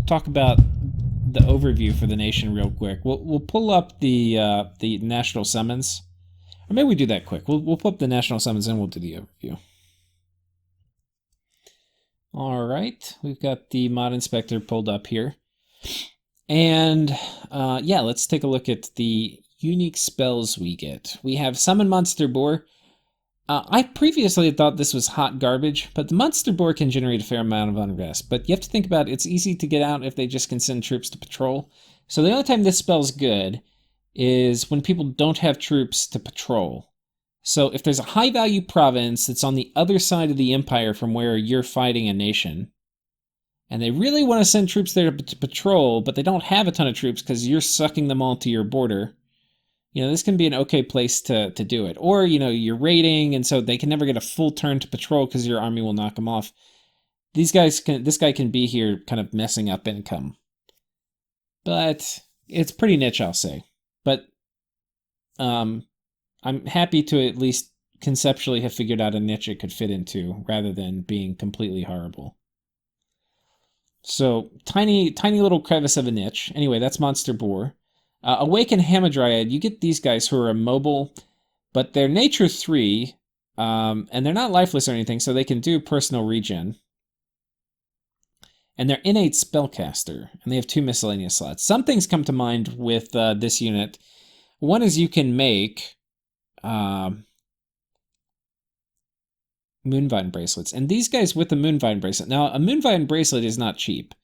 talk about the overview for the nation real quick. We'll pull up the national summons. Or maybe we do that quick. We'll pull up the national summons and we'll do the overview. All right, we've got the mod inspector pulled up here. And yeah, let's take a look at the unique spells we get. We have Summon Monster Boar. I previously thought this was hot garbage, but the Monster Boar can generate a fair amount of unrest. But you have to think about it's easy to get out if they just can send troops to patrol. So the only time this spell's good is when people don't have troops to patrol. So if there's a high-value province that's on the other side of the empire from where you're fighting a nation, and they really want to send troops there to patrol, but they don't have a ton of troops because you're sucking them all to your border, you know, this can be an okay place to do it. Or, you know, you're raiding, and so they can never get a full turn to patrol because your army will knock them off. This guy can be here kind of messing up income. But it's pretty niche, I'll say. But I'm happy to at least conceptually have figured out a niche it could fit into rather than being completely horrible. So, tiny little crevice of a niche. Anyway, that's Monster Boar. Awaken Hamadryad, you get these guys who are immobile, but they're Nature 3, and they're not lifeless or anything, so they can do personal regen. And they're innate spellcaster, and they have 2 miscellaneous slots. Some things come to mind with this unit. One is you can make Moonvine bracelets, and these guys with the Moonvine bracelet. Now, a Moonvine bracelet is not cheap.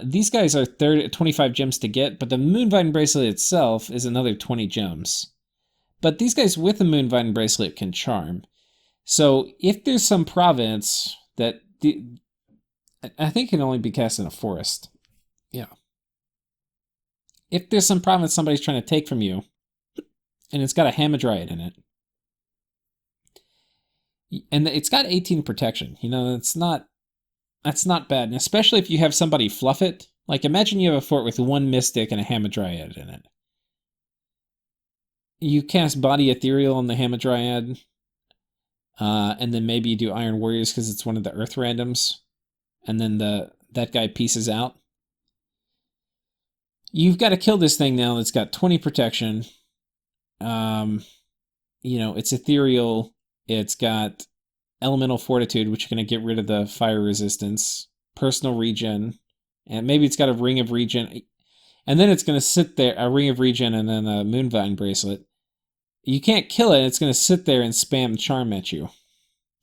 These guys are 25 gems to get, but the Moonvine bracelet itself is another 20 gems. But these guys with the Moonvine bracelet can charm. So if there's some province that... I think it can only be cast in a forest. Yeah. If there's some province somebody's trying to take from you, and it's got a Hamadryad in it, and it's got 18 protection, you know, that's not bad. And especially if you have somebody fluff it. Like, imagine you have a fort with 1 Mystic and a Hamadryad in it. You cast Body Ethereal on the Hamadryad, and then maybe you do Iron Warriors because it's one of the Earth randoms, and then that guy pieces out. You've got to kill this thing now that's got 20 protection. It's ethereal. It's got elemental fortitude, which are going to get rid of the fire resistance, personal regen, and maybe it's got a ring of regen. And then it's going to sit there, a ring of regen, and then a Moonvine bracelet. You can't kill it. It's going to sit there and spam charm at you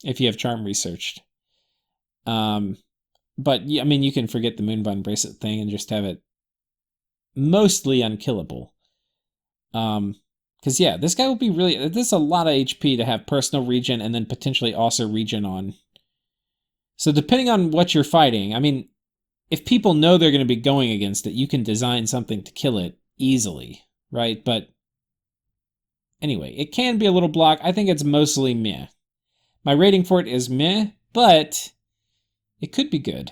if you have charm researched. But I mean, you can forget the Moonvine bracelet thing and just have it mostly unkillable. Because yeah, this guy will be really. This is a lot of HP to have personal regen and then potentially also regen on. So depending on what you're fighting, I mean, if people know they're going to be going against it, you can design something to kill it easily, right? But anyway, it can be a little block. I think it's mostly meh. My rating for it is meh, but it could be good.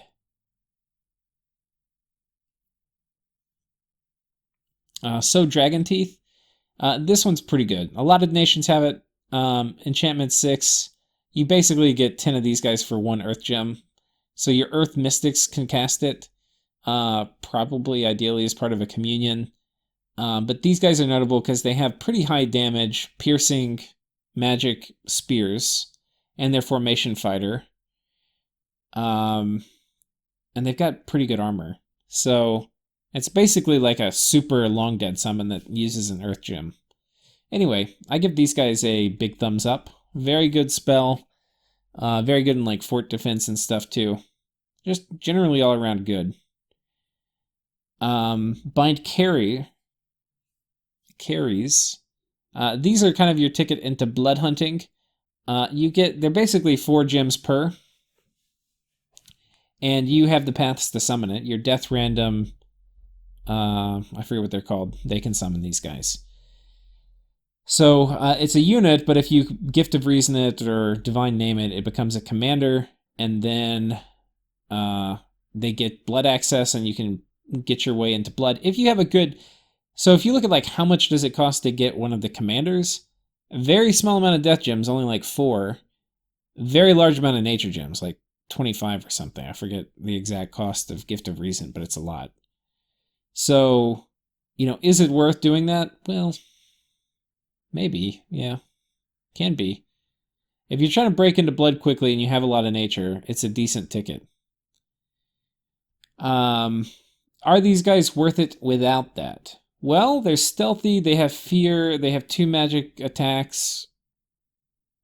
So Dragon Teeth. This one's pretty good. A lot of nations have it. Enchantment 6. You basically get 10 of these guys for 1 Earth Gem. So your Earth Mystics can cast it. Probably, ideally, as part of a communion. But these guys are notable because they have pretty high damage, piercing magic spears, and they're formation fighter. And they've got pretty good armor. So it's basically like a super long dead summon that uses an Earth Gem. Anyway, I give these guys a big thumbs up. Very good spell. Very good in like fort defense and stuff too. Just generally all around good. Bind carries. These are kind of your ticket into blood hunting. They're basically 4 gems per. And you have the paths to summon it. Your death random, I forget what they're called. They can summon these guys. So it's a unit, but if you Gift of Reason it or Divine Name it, it becomes a commander, and then they get blood access, and you can get your way into blood. If you have a good... So if you look at like how much does it cost to get one of the commanders, a very small amount of death gems, only like 4. Very large amount of nature gems, like 25 or something. I forget the exact cost of Gift of Reason, but it's a lot. So, is it worth doing that? Well, maybe, yeah. Can be. If you're trying to break into blood quickly and you have a lot of nature, it's a decent ticket. Are these guys worth it without that? Well, they're stealthy, they have fear, they have 2 magic attacks.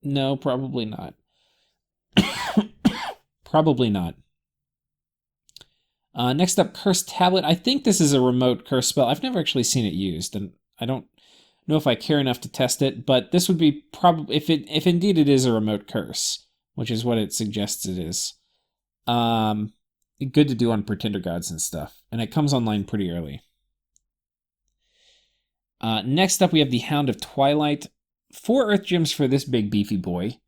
No, probably not. Probably not. Next up, Curse Tablet. I think this is a remote curse spell. I've never actually seen it used, and I don't know if I care enough to test it, but this would be probably, if indeed it is a remote curse, which is what it suggests it is, good to do on Pretender Gods and stuff, and it comes online pretty early. Next up, we have the Hound of Twilight. 4 Earth Gems for this big beefy boy.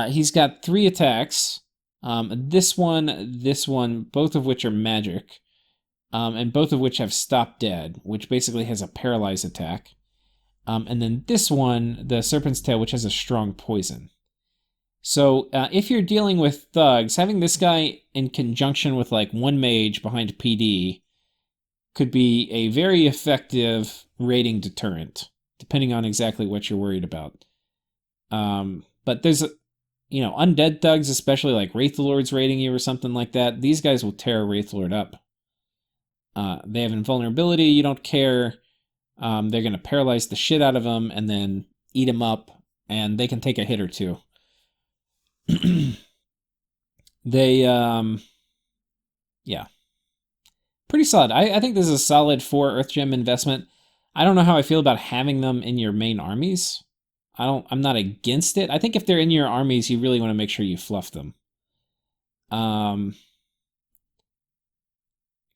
He's got 3 attacks. This one, both of which are magic, and both of which have Stop Dead, which basically has a paralyze attack. And then this one, the Serpent's Tail, which has a strong poison. So if you're dealing with thugs, having this guy in conjunction with like 1 mage behind PD could be a very effective raiding deterrent, depending on exactly what you're worried about. But there's undead thugs, especially like Wraithlords raiding you or something like that, these guys will tear a Wraithlord up. They have invulnerability, you don't care. They're going to paralyze the shit out of them and then eat them up, and they can take a hit or 2. Yeah. Pretty solid. I think this is a solid 4 Earth Gem investment. I don't know how I feel about having them in your main armies. I'm not against it. I think if they're in your armies, you really want to make sure you fluff them.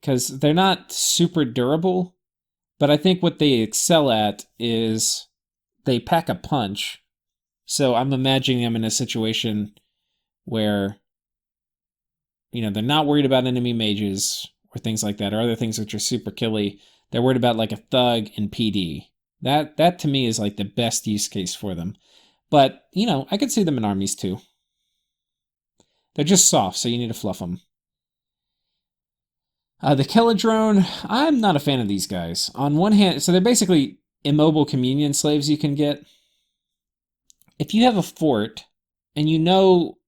Because they're not super durable, but I think what they excel at is they pack a punch. So I'm imagining them in a situation where, they're not worried about enemy mages or things like that, or other things which are super killy. They're worried about like a thug and PD. That to me is like the best use case for them. But, I could see them in armies too. They're just soft, so you need to fluff them. The Kelladrone, I'm not a fan of these guys. On one hand, so they're basically immobile communion slaves you can get. If you have a fort and you know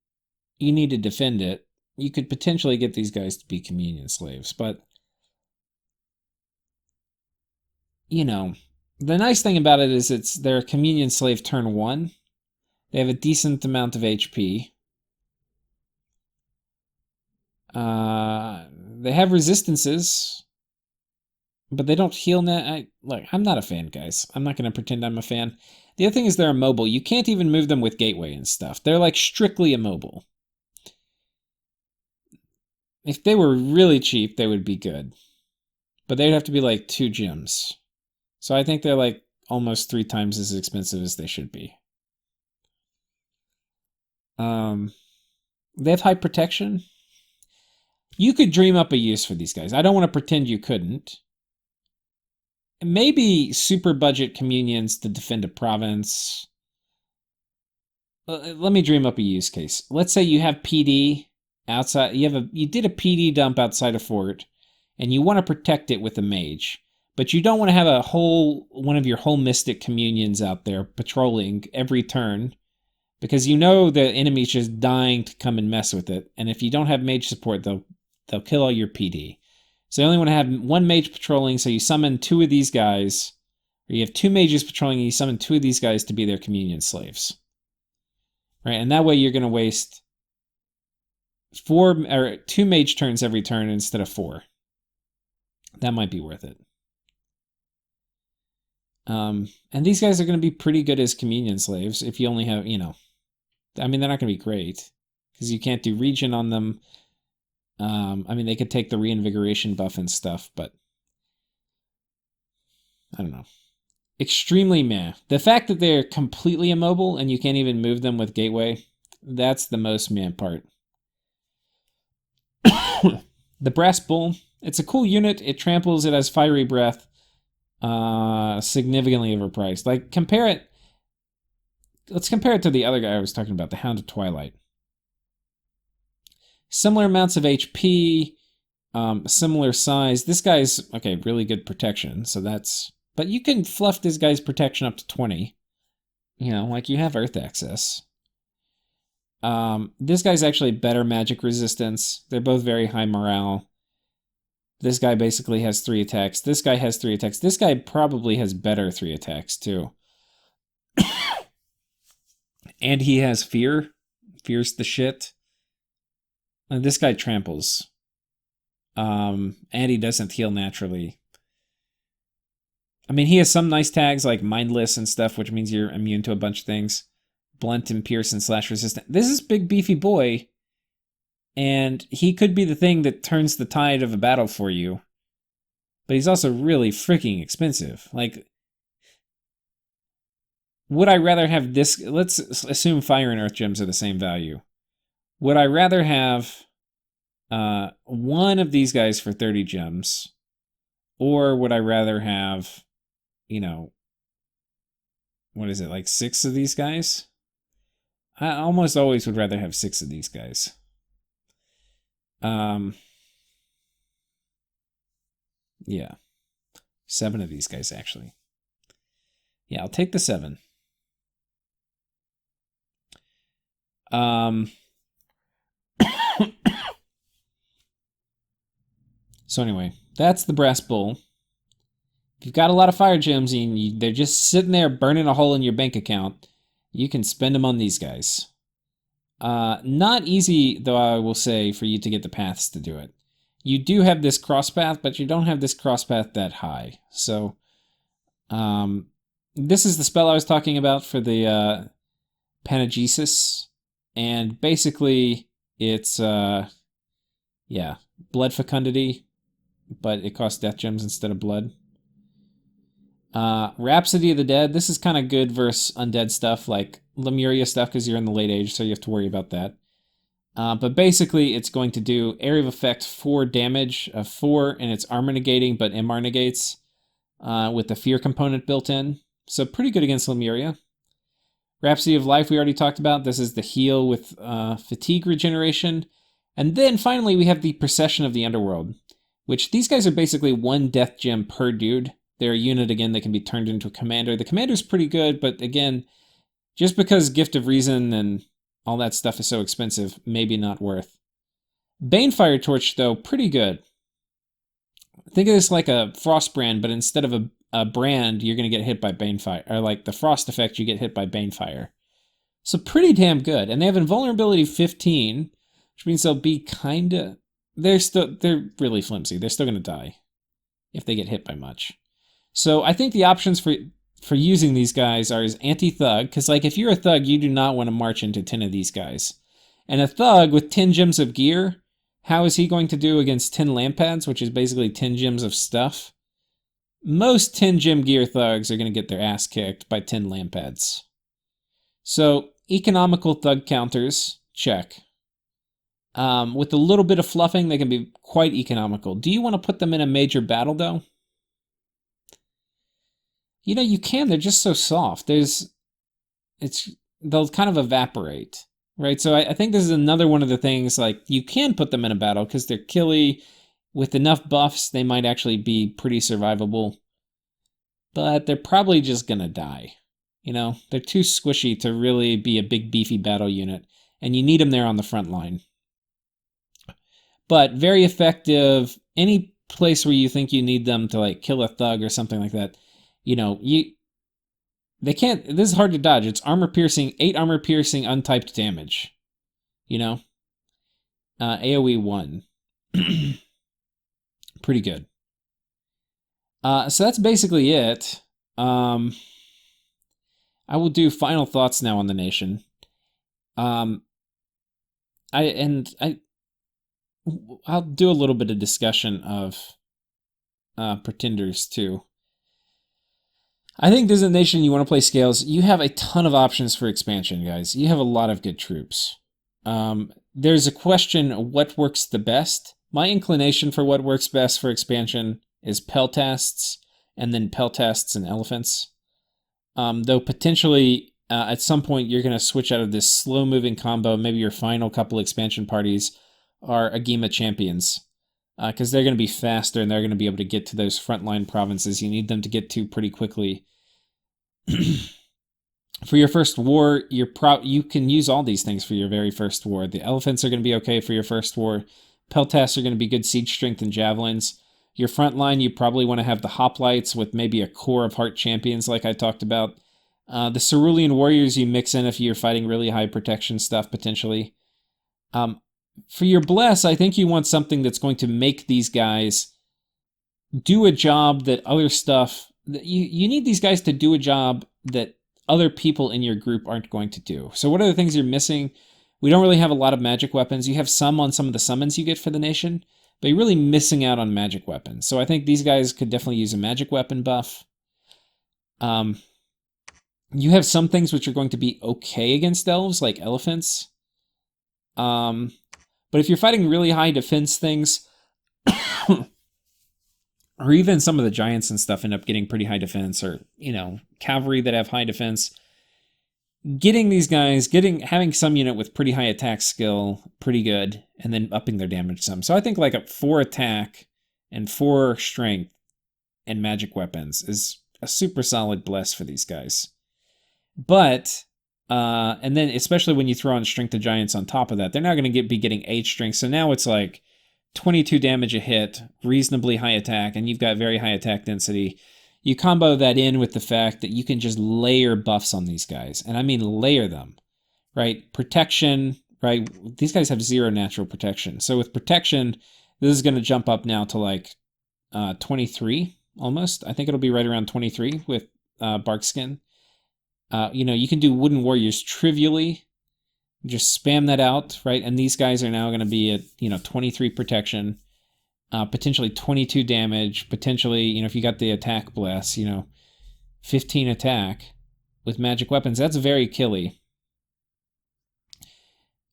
you need to defend it, you could potentially get these guys to be communion slaves. But, you know, the nice thing about it is they're a communion slave turn 1. They have a decent amount of HP. They have resistances, but they don't heal net. Look, I'm not a fan, guys. I'm not going to pretend I'm a fan. The other thing is they're immobile. You can't even move them with gateway and stuff. They're like strictly immobile. If they were really cheap, they would be good. But they'd have to be like 2 gems. So I think they're like almost 3 times as expensive as they should be. They have high protection. You could dream up a use for these guys. I don't want to pretend you couldn't. Maybe super budget communions to defend a province. Let me dream up a use case. Let's say you have PD outside. You did a PD dump outside a fort, and you want to protect it with a mage, but you don't want to have one of your whole mystic communions out there patrolling every turn, because you know the enemy's just dying to come and mess with it. And if you don't have mage support, they'll kill all your PD. So you only want to have 1 mage patrolling, so you summon 2 of these guys, or you have 2 mages patrolling, and you summon 2 of these guys to be their communion slaves. Right, and that way you're going to waste 2 mage turns every turn instead of 4. That might be worth it. And these guys are going to be pretty good as communion slaves if you only have, I mean, they're not going to be great, because you can't do regen on them. I mean, they could take the reinvigoration buff and stuff, but I don't know. Extremely meh. The fact that they're completely immobile and you can't even move them with gateway, that's the most meh part. The Brass Bull, it's a cool unit. It tramples, it has fiery breath. Significantly overpriced. Like, let's compare it to the other guy I was talking about, the Hound of Twilight. Similar amounts of HP, similar size. This guy's, okay, really good protection, so that's... But you can fluff this guy's protection up to 20. Like you have Earth access. This guy's actually better magic resistance. They're both very high morale. This guy basically has 3 attacks. This guy has 3 attacks. This guy probably has better 3 attacks, too. And he has fear. Fear's the shit. And this guy tramples. And he doesn't heal naturally. I mean, he has some nice tags like mindless and stuff, which means you're immune to a bunch of things. Blunt and pierce and slash resistant. This is big beefy boy. And he could be the thing that turns the tide of a battle for you. But he's also really freaking expensive. Like, would I rather have this? Let's assume fire and earth gems are the same value. Would I rather have one of these guys for 30 gems? Or would I rather have, what is it, like 6 of these guys? I almost always would rather have 6 of these guys. Yeah. 7 of these guys, actually. Yeah, I'll take the 7. So anyway, that's the Brass Bull. If you've got a lot of fire gems and they're just sitting there burning a hole in your bank account, you can spend them on these guys. Not easy, though, I will say, for you to get the paths to do it. You do have this cross path, but you don't have this cross path that high. So, this is the spell I was talking about for the Panagesis. And basically, it's, blood fecundity, but it costs death gems instead of blood. Rhapsody of the Dead, this is kind of good versus undead stuff, like Lemuria stuff, because you're in the late age, so you have to worry about that. But basically, it's going to do area of effect 4 damage of 4, and it's armor negating, but MR negates, with the fear component built in. So pretty good against Lemuria. Rhapsody of Life we already talked about. This is the heal with fatigue regeneration. And then finally we have the Procession of the Underworld, which these guys are basically 1 death gem per dude. They're a unit, again, that can be turned into a commander. The commander's pretty good, but again, just because Gift of Reason and all that stuff is so expensive, maybe not worth. Banefire Torch, though, pretty good. Think of this like a Frost Brand, but instead of a brand, you're going to get hit by Banefire. Or like the Frost effect, you get hit by Banefire. So pretty damn good. And they have Invulnerability 15, which means they'll be kind of... They're really flimsy. They're still going to die if they get hit by much. So I think the options for using these guys are as anti-thug, because like if you're a thug, you do not want to march into 10 of these guys. And a thug with 10 gems of gear, how is he going to do against 10 lampads, which is basically 10 gems of stuff? Most 10 gem gear thugs are going to get their ass kicked by 10 lampads. So economical thug counters, check. With a little bit of fluffing, they can be quite economical. Do you want to put them in a major battle, though? You know, you can. They're just so soft. They'll kind of evaporate, right? So I think this is another one of the things, like, you can put them in a battle because they're killy. With enough buffs, they might actually be pretty survivable. But they're probably just going to die. You know, they're too squishy to really be a big, beefy battle unit. And you need them there on the front line. But very effective. Any place where you think you need them to, like, kill a thug or something like that, you know, they can't... This is hard to dodge. It's armor piercing, 8 armor piercing, untyped damage. You know? AoE 1. Pretty good. So that's basically it. I will do final thoughts now on the nation. I'll do a little bit of discussion of pretenders too. I think this is a nation you want to play scales. You have a ton of options for expansion, guys. You have a lot of good troops. There's a question, what works the best? My inclination for what works best for expansion is peltasts, and then peltasts and elephants. Though potentially, at some point, you're going to switch out of this slow-moving combo. Maybe your final couple expansion parties are Agima champions, because they're going to be faster, and they're going to be able to get to those frontline provinces you need them to get to pretty quickly. For your first war, you can use all these things for your very first war. The elephants are going to be okay for your first war. Peltasts are going to be good siege strength and javelins. Your front line, you probably want to have the hoplites with maybe a core of heart champions like I talked about. The Cerulean warriors you mix in if you're fighting really high protection stuff, potentially. For your bless, I think you want something that's going to make these guys do a job that other stuff... You need these guys to do a job that other people in your group aren't going to do. So what are the things you're missing? We don't really have a lot of magic weapons. You have some on some of the summons you get for the nation, but you're really missing out on magic weapons. So I think these guys could definitely use a magic weapon buff. You have some things which are going to be okay against elves, like elephants. But if you're fighting really high defense things, or even some of the giants and stuff end up getting pretty high defense, or, you know, cavalry that have high defense, getting these guys, having some unit with pretty high attack skill, pretty good, and then upping their damage some. So I think like a 4 attack and 4 strength and magic weapons is a super solid bless for these guys. But, and then especially when you throw on strength of giants on top of that, they're now going to be getting 8 strength. So now it's like 22 damage a hit, reasonably high attack, and you've got very high attack density. You combo that in with the fact that you can just layer buffs on these guys. And I mean layer them, right? Protection, right? These guys have 0 natural protection. So with protection, this is going to jump up now to like 23 almost. I think it'll be right around 23 with Barkskin. You know, you can do Wooden Warriors trivially. Just spam that out, right? And these guys are now going to be at, you know, 23 protection. Potentially 22 damage, potentially, you know, if you got the attack bless, you know, 15 attack with magic weapons. That's very killy.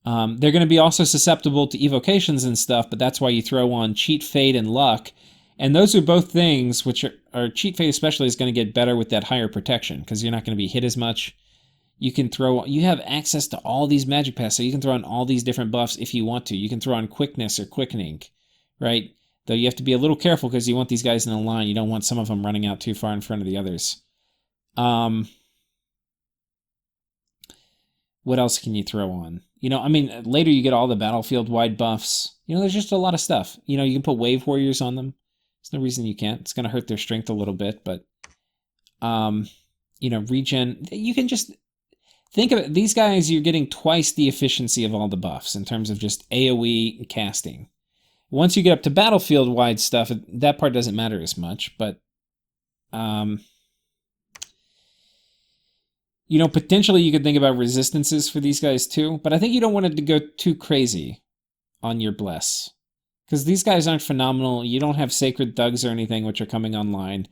They're going to be also susceptible to evocations and stuff, but that's why you throw on cheat, fade, and luck. And those are both things which are cheat, fade especially is going to get better with that higher protection, because you're not going to be hit as much. You have access to all these magic pass, so you can throw on all these different buffs if you want to. You can throw on quickness or quickening, right? Though you have to be a little careful because you want these guys in a line. You don't want some of them running out too far in front of the others. What else can you throw on? You know, I mean, later you get all the battlefield-wide buffs. You know, there's just a lot of stuff. You know, you can put wave warriors on them. There's no reason you can't. It's going to hurt their strength a little bit, but, you know, regen. You can just think of it. These guys, you're getting twice the efficiency of all the buffs in terms of just AoE casting. Once you get up to battlefield-wide stuff, that part doesn't matter as much, but, you know, potentially you could think about resistances for these guys too, but I think you don't want it to go too crazy on your bless. Because these guys aren't phenomenal. You don't have sacred thugs or anything which are coming online.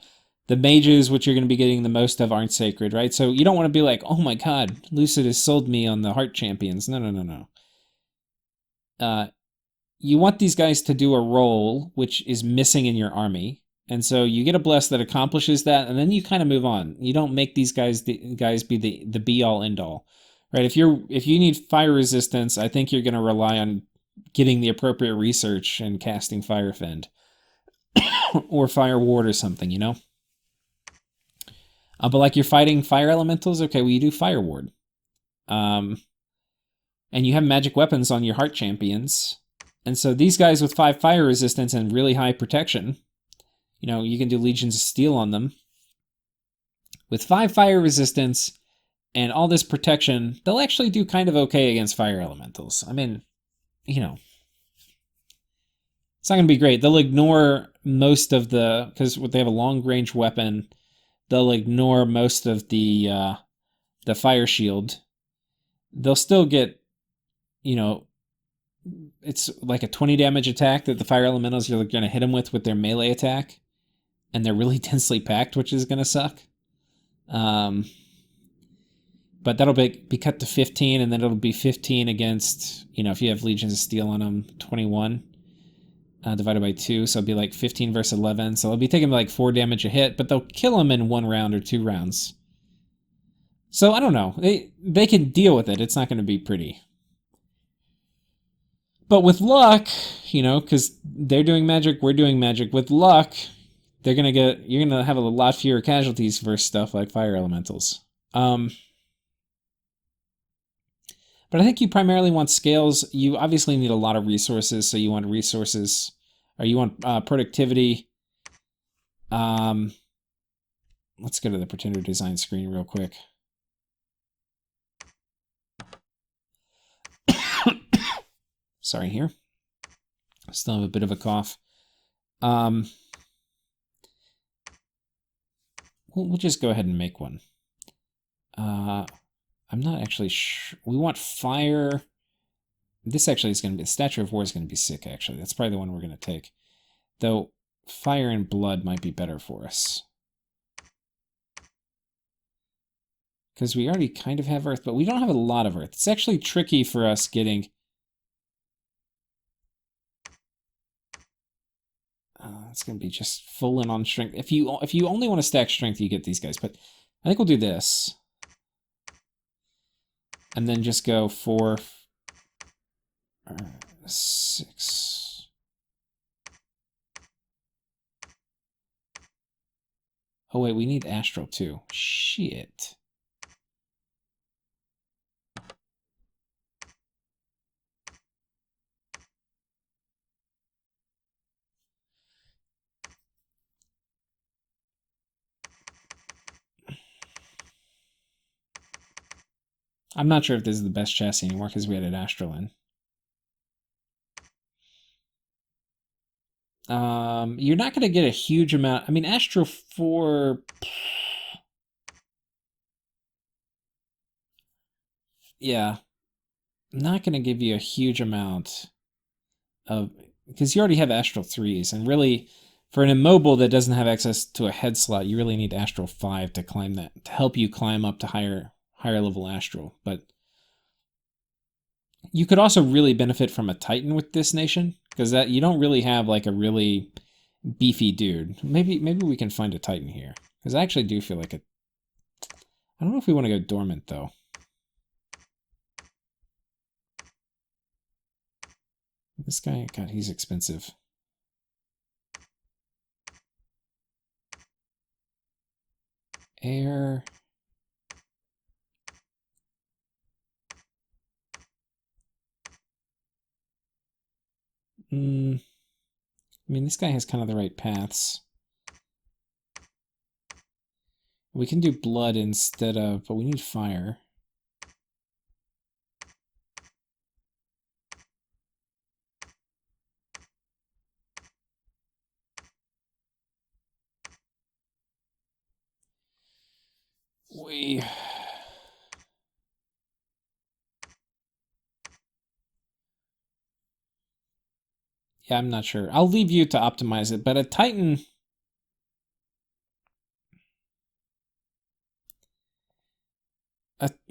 The mages, which you're going to be getting the most of, aren't sacred, right? So you don't want to be like, oh my god, Lucid has sold me on the heart champions. No, no, no, no. You want these guys to do a role which is missing in your army. And so you get a bless that accomplishes that, and then you kind of move on. You don't make these guys be the be-all, end-all. Right? If you need fire resistance, I think you're going to rely on getting the appropriate research and casting Fire Fend. or Fire Ward or something, you know? But like you're fighting fire elementals, okay, well you do Fire Ward. And you have magic weapons on your heart champions. And so these guys with 5 fire resistance and really high protection, you know, you can do Legions of Steel on them. With 5 fire resistance and all this protection, they'll actually do kind of okay against fire elementals. I mean, you know, it's not going to be great. They'll ignore most of the, because they have a long-range weapon, they'll ignore most of the fire shield. They'll still get, you know, it's like a 20 damage attack that the fire elementals are going to hit them with their melee attack. And they're really densely packed, which is going to suck. But that'll be cut to 15, and then it'll be 15 against, you know, if you have Legions of Steel on them, 21 divided by 2, so it'll be like 15 versus 11. So they'll be taking like 4 damage a hit, but they'll kill them in 1 round or 2 rounds. So I don't know. They can deal with it. It's not going to be pretty. But with luck, you know, because they're doing magic, we're doing magic. With luck, you're gonna have a lot fewer casualties versus stuff like fire elementals. But I think you primarily want scales. You obviously need a lot of resources, so you want resources, or you want productivity. Let's go to the pretender design screen real quick. Sorry here. Still have a bit of a cough. We'll just go ahead and make one. I'm not actually sure. We want fire. This actually is going to be, Statue of War is going to be sick, actually. That's probably the one we're going to take. Though, fire and blood might be better for us. Because we already kind of have earth, but we don't have a lot of earth. It's actually tricky for us getting... it's going to be just full in on strength. If you only want to stack strength, you get these guys. But I think we'll do this. And then just go 4, 6. Oh wait, we need Astral too. Shit. I'm not sure if this is the best chassis anymore because we added Astral in. You're not going to get a huge amount. I mean, Astral 4... Yeah. Not going to give you a huge amount of... Because you already have Astral 3s, and really, for an immobile that doesn't have access to a head slot, you really need Astral 5 to climb that, to help you climb up to higher level Astral. But you could also really benefit from a Titan with this nation, because that you don't really have like a really beefy dude. Maybe we can find a Titan here, because I actually do feel like I don't know if we want to go dormant though. This guy, God, he's expensive. Air. I mean, this guy has kind of the right paths. We can do blood instead of, but we need fire. Yeah, I'm not sure. I'll leave you to optimize it, but a Titan...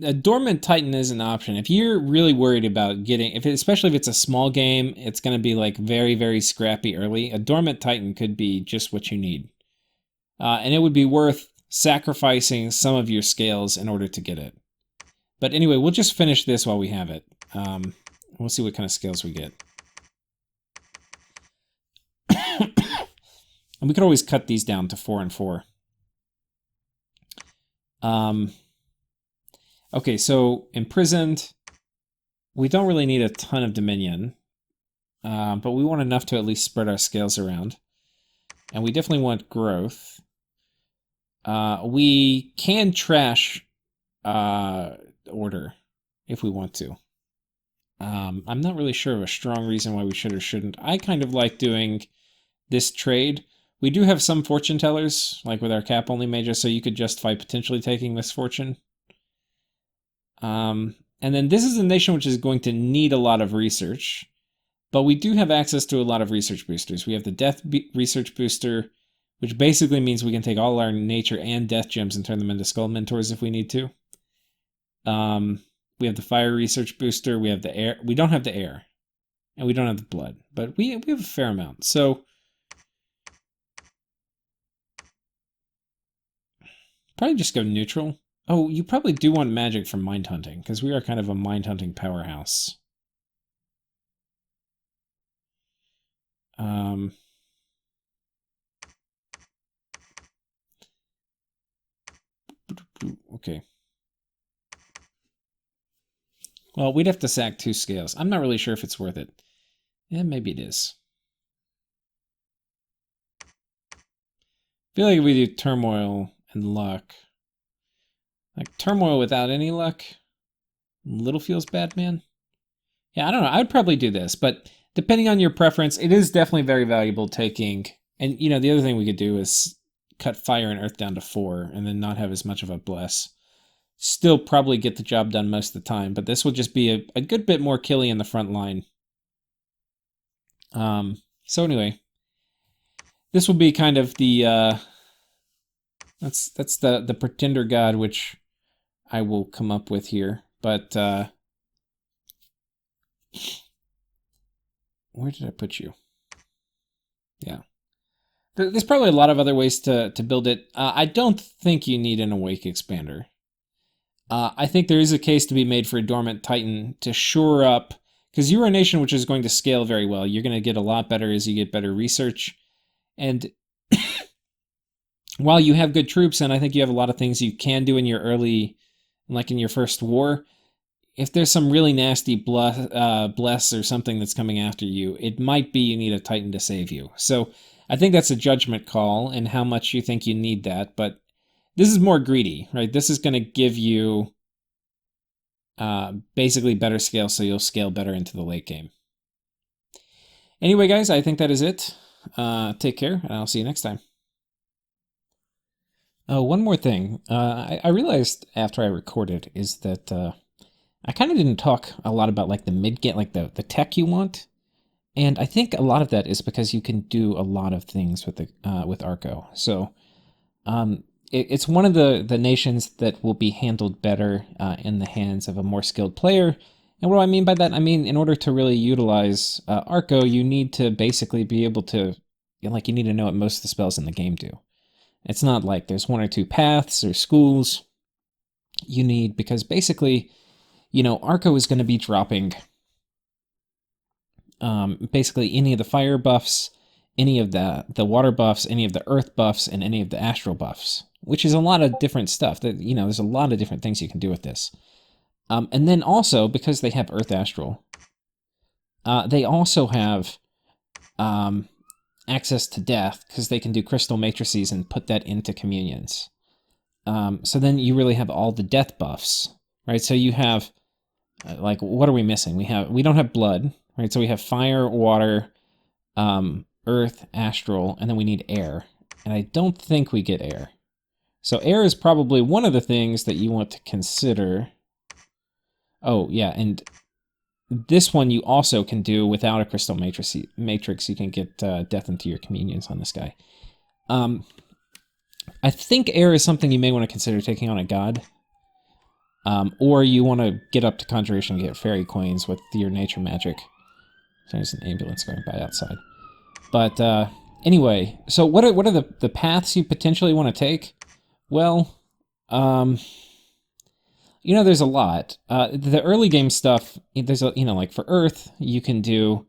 A dormant Titan is an option. If you're really worried about getting, especially if it's a small game, it's going to be like very, very scrappy early. A dormant Titan could be just what you need. And it would be worth sacrificing some of your scales in order to get it. But anyway, we'll just finish this while we have it. We'll see what kind of scales we get. And we could always cut these down to 4 and 4. Okay, so imprisoned. We don't really need a ton of dominion, but we want enough to at least spread our scales around. And we definitely want growth. We can trash order if we want to. I'm not really sure of a strong reason why we should or shouldn't. I kind of like doing this trade. We do have some fortune tellers, like with our cap-only mages, so you could justify potentially taking misfortune. And then this is a nation which is going to need a lot of research, but we do have access to a lot of research boosters. We have the death research booster, which basically means we can take all our nature and death gems and turn them into skull mentors if we need to. We have the fire research booster. We have the air. We don't have the air, and we don't have the blood, but we have a fair amount. So probably just go neutral. Oh, you probably do want magic from mind hunting, because we are kind of a mind hunting powerhouse. Okay. Well, we'd have to sack 2 scales. I'm not really sure if it's worth it. Yeah, maybe it is. I feel like if we do turmoil and luck, like turmoil without any luck, little feels bad, man. Yeah, I don't know. I would probably do this, but depending on your preference, it is definitely very valuable taking. And you know, the other thing we could do is cut fire and earth down to 4, and then not have as much of a bless. Still probably get the job done most of the time, but this will just be a good bit more killy in the front line. So anyway, this will be kind of the that's the pretender god which I will come up with here. But where did I put you? Yeah. There's probably a lot of other ways to build it. I don't think you need an Awake Expander. I think there is a case to be made for a Dormant Titan to shore up, because you're a nation which is going to scale very well. You're going to get a lot better as you get better research. And while you have good troops, and I think you have a lot of things you can do in your early, like in your first war, if there's some really nasty bless or something that's coming after you, it might be you need a Titan to save you. So I think that's a judgment call and how much you think you need that, but this is more greedy, right? This is going to give you basically better scale, so you'll scale better into the late game. Anyway, guys, I think that is it. Take care, and I'll see you next time. Oh, one more thing. I realized after I recorded is that I kind of didn't talk a lot about like the mid-game, like the tech you want. And I think a lot of that is because you can do a lot of things with the with Arco. So it's one of the nations that will be handled better in the hands of a more skilled player. And what do I mean by that? I mean, in order to really utilize Arco, you need to basically be able to, you need to know what most of the spells in the game do. It's not like there's 1 or 2 paths or schools. You need, because basically, Arco is going to be dropping basically any of the fire buffs, any of the water buffs, any of the earth buffs, and any of the astral buffs, which is a lot of different stuff. That there's a lot of different things you can do with this. And then also, because they have Earth Astral, they also have access to death, because they can do crystal matrices and put that into communions. So then you really have all the death buffs, right? So you have, like, what are we missing? We don't have blood, right? So we have fire, water, earth, astral, and then we need air. And I don't think we get air. So air is probably one of the things that you want to consider. Oh, yeah, and this one you also can do without a crystal matrix. You can get death into your communions on this guy. I think air is something you may want to consider taking on a god. Or you want to get up to conjuration and get fairy coins with your nature magic. There's an ambulance going by outside. But anyway, so what are the paths you potentially want to take? Well, there's a lot. The early game stuff, there's like for Earth, you can do,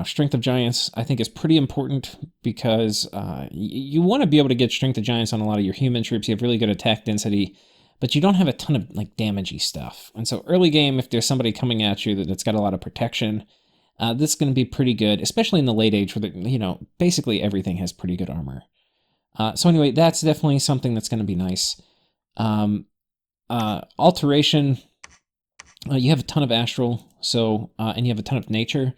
Strength of Giants, I think is pretty important, because you want to be able to get Strength of Giants on a lot of your human troops. You have really good attack density, but you don't have a ton of like damagey stuff. And so early game, if there's somebody coming at you that's got a lot of protection, this is going to be pretty good, especially in the late age where basically everything has pretty good armor. So anyway, that's definitely something that's going to be nice. Alteration, you have a ton of astral, so and you have a ton of nature,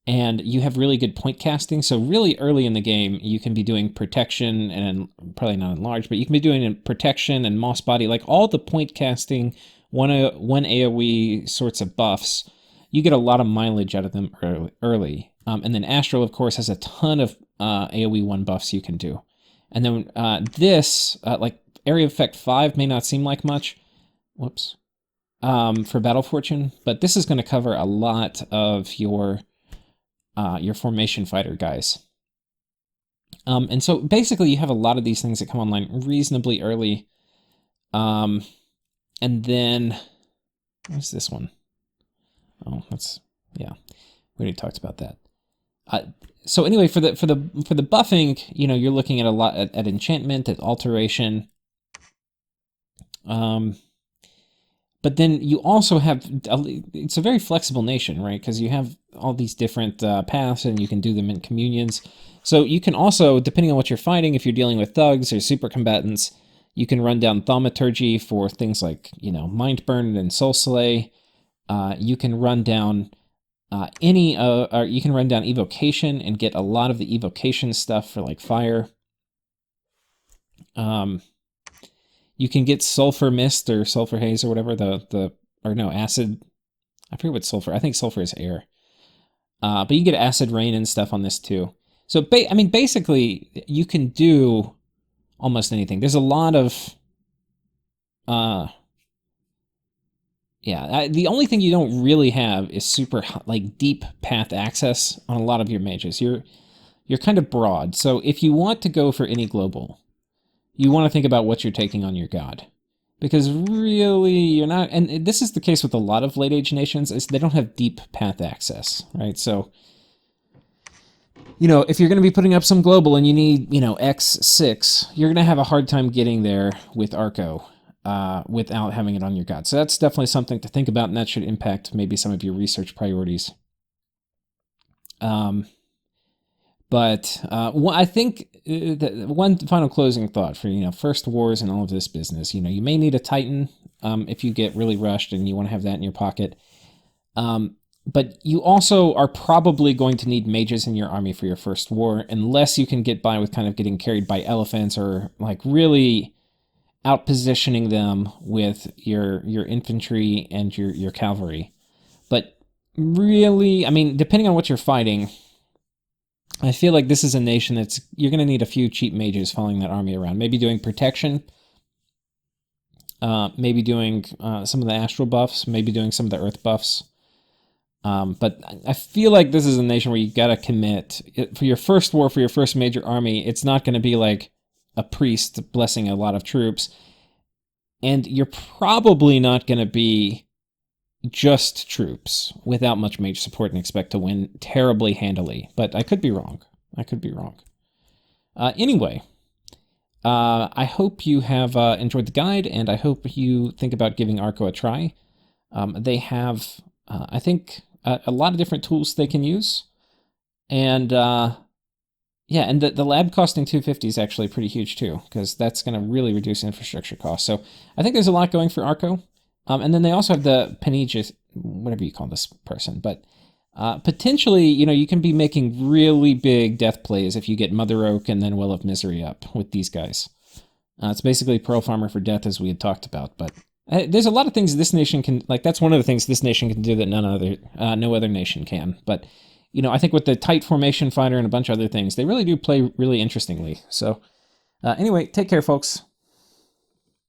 and you have really good point casting. So really early in the game, you can be doing protection, and probably not enlarged, but you can be doing protection and moss body, like all the point casting, one AoE sorts of buffs. You get a lot of mileage out of them early. And then astral, of course, has a ton of AoE 1 buffs you can do. And then this, like Area of Effect 5 may not seem like much. Whoops. For Battle Fortune, but this is going to cover a lot of your formation fighter guys. And so basically you have a lot of these things that come online reasonably early. And then, what's this one? Oh, yeah, we already talked about that. So anyway, for the buffing, you're looking at a lot at enchantment, at alteration. But then you also have, it's a very flexible nation, right? Because you have all these different paths, and you can do them in communions. So you can also, depending on what you're fighting, if you're dealing with thugs or super combatants, you can run down thaumaturgy for things like, mind burn and soul slay. You can run down or you can run down evocation and get a lot of the evocation stuff for like fire. You can get sulfur mist or sulfur haze or whatever, acid. I forget what sulfur. I think sulfur is air. But you get acid rain and stuff on this too. So basically you can do almost anything. There's a lot of the only thing you don't really have is super like deep path access on a lot of your mages. You're kind of broad. So if you want to go for any global, you want to think about what you're taking on your god. Because really, you're not, and this is the case with a lot of late age nations, is they don't have deep path access, right? So, if you're going to be putting up some global and you need, X6, you're going to have a hard time getting there with Arco without having it on your god. So that's definitely something to think about, and that should impact maybe some of your research priorities. But I think one final closing thought for, first wars and all of this business, you may need a Titan if you get really rushed and you want to have that in your pocket. But you also are probably going to need mages in your army for your first war, unless you can get by with kind of getting carried by elephants or like really outpositioning them with your infantry and your cavalry. But really, depending on what you're fighting, I feel like this is a nation you're going to need a few cheap mages following that army around. Maybe doing protection, maybe doing some of the astral buffs, maybe doing some of the earth buffs. But I feel like this is a nation where you got to commit. For your first war, for your first major army, it's not going to be like a priest blessing a lot of troops. And you're probably not going to be just troops without much mage support and expect to win terribly handily. But I could be wrong. Anyway, I hope you have enjoyed the guide, and I hope you think about giving Arco a try. They have, I think, a lot of different tools they can use. And yeah, and the lab costing 250 is actually pretty huge too, because that's going to really reduce infrastructure costs. So I think there's a lot going for Arco. And then they also have the Panegis, whatever you call this person, but potentially, you can be making really big death plays if you get Mother Oak and then Well of Misery up with these guys. It's basically Pearl Farmer for death, as we had talked about, but there's a lot of things this nation can, like, that's one of the things this nation can do that no other nation can. But, I think with the tight formation fighter and a bunch of other things, they really do play really interestingly. So, anyway, take care, folks.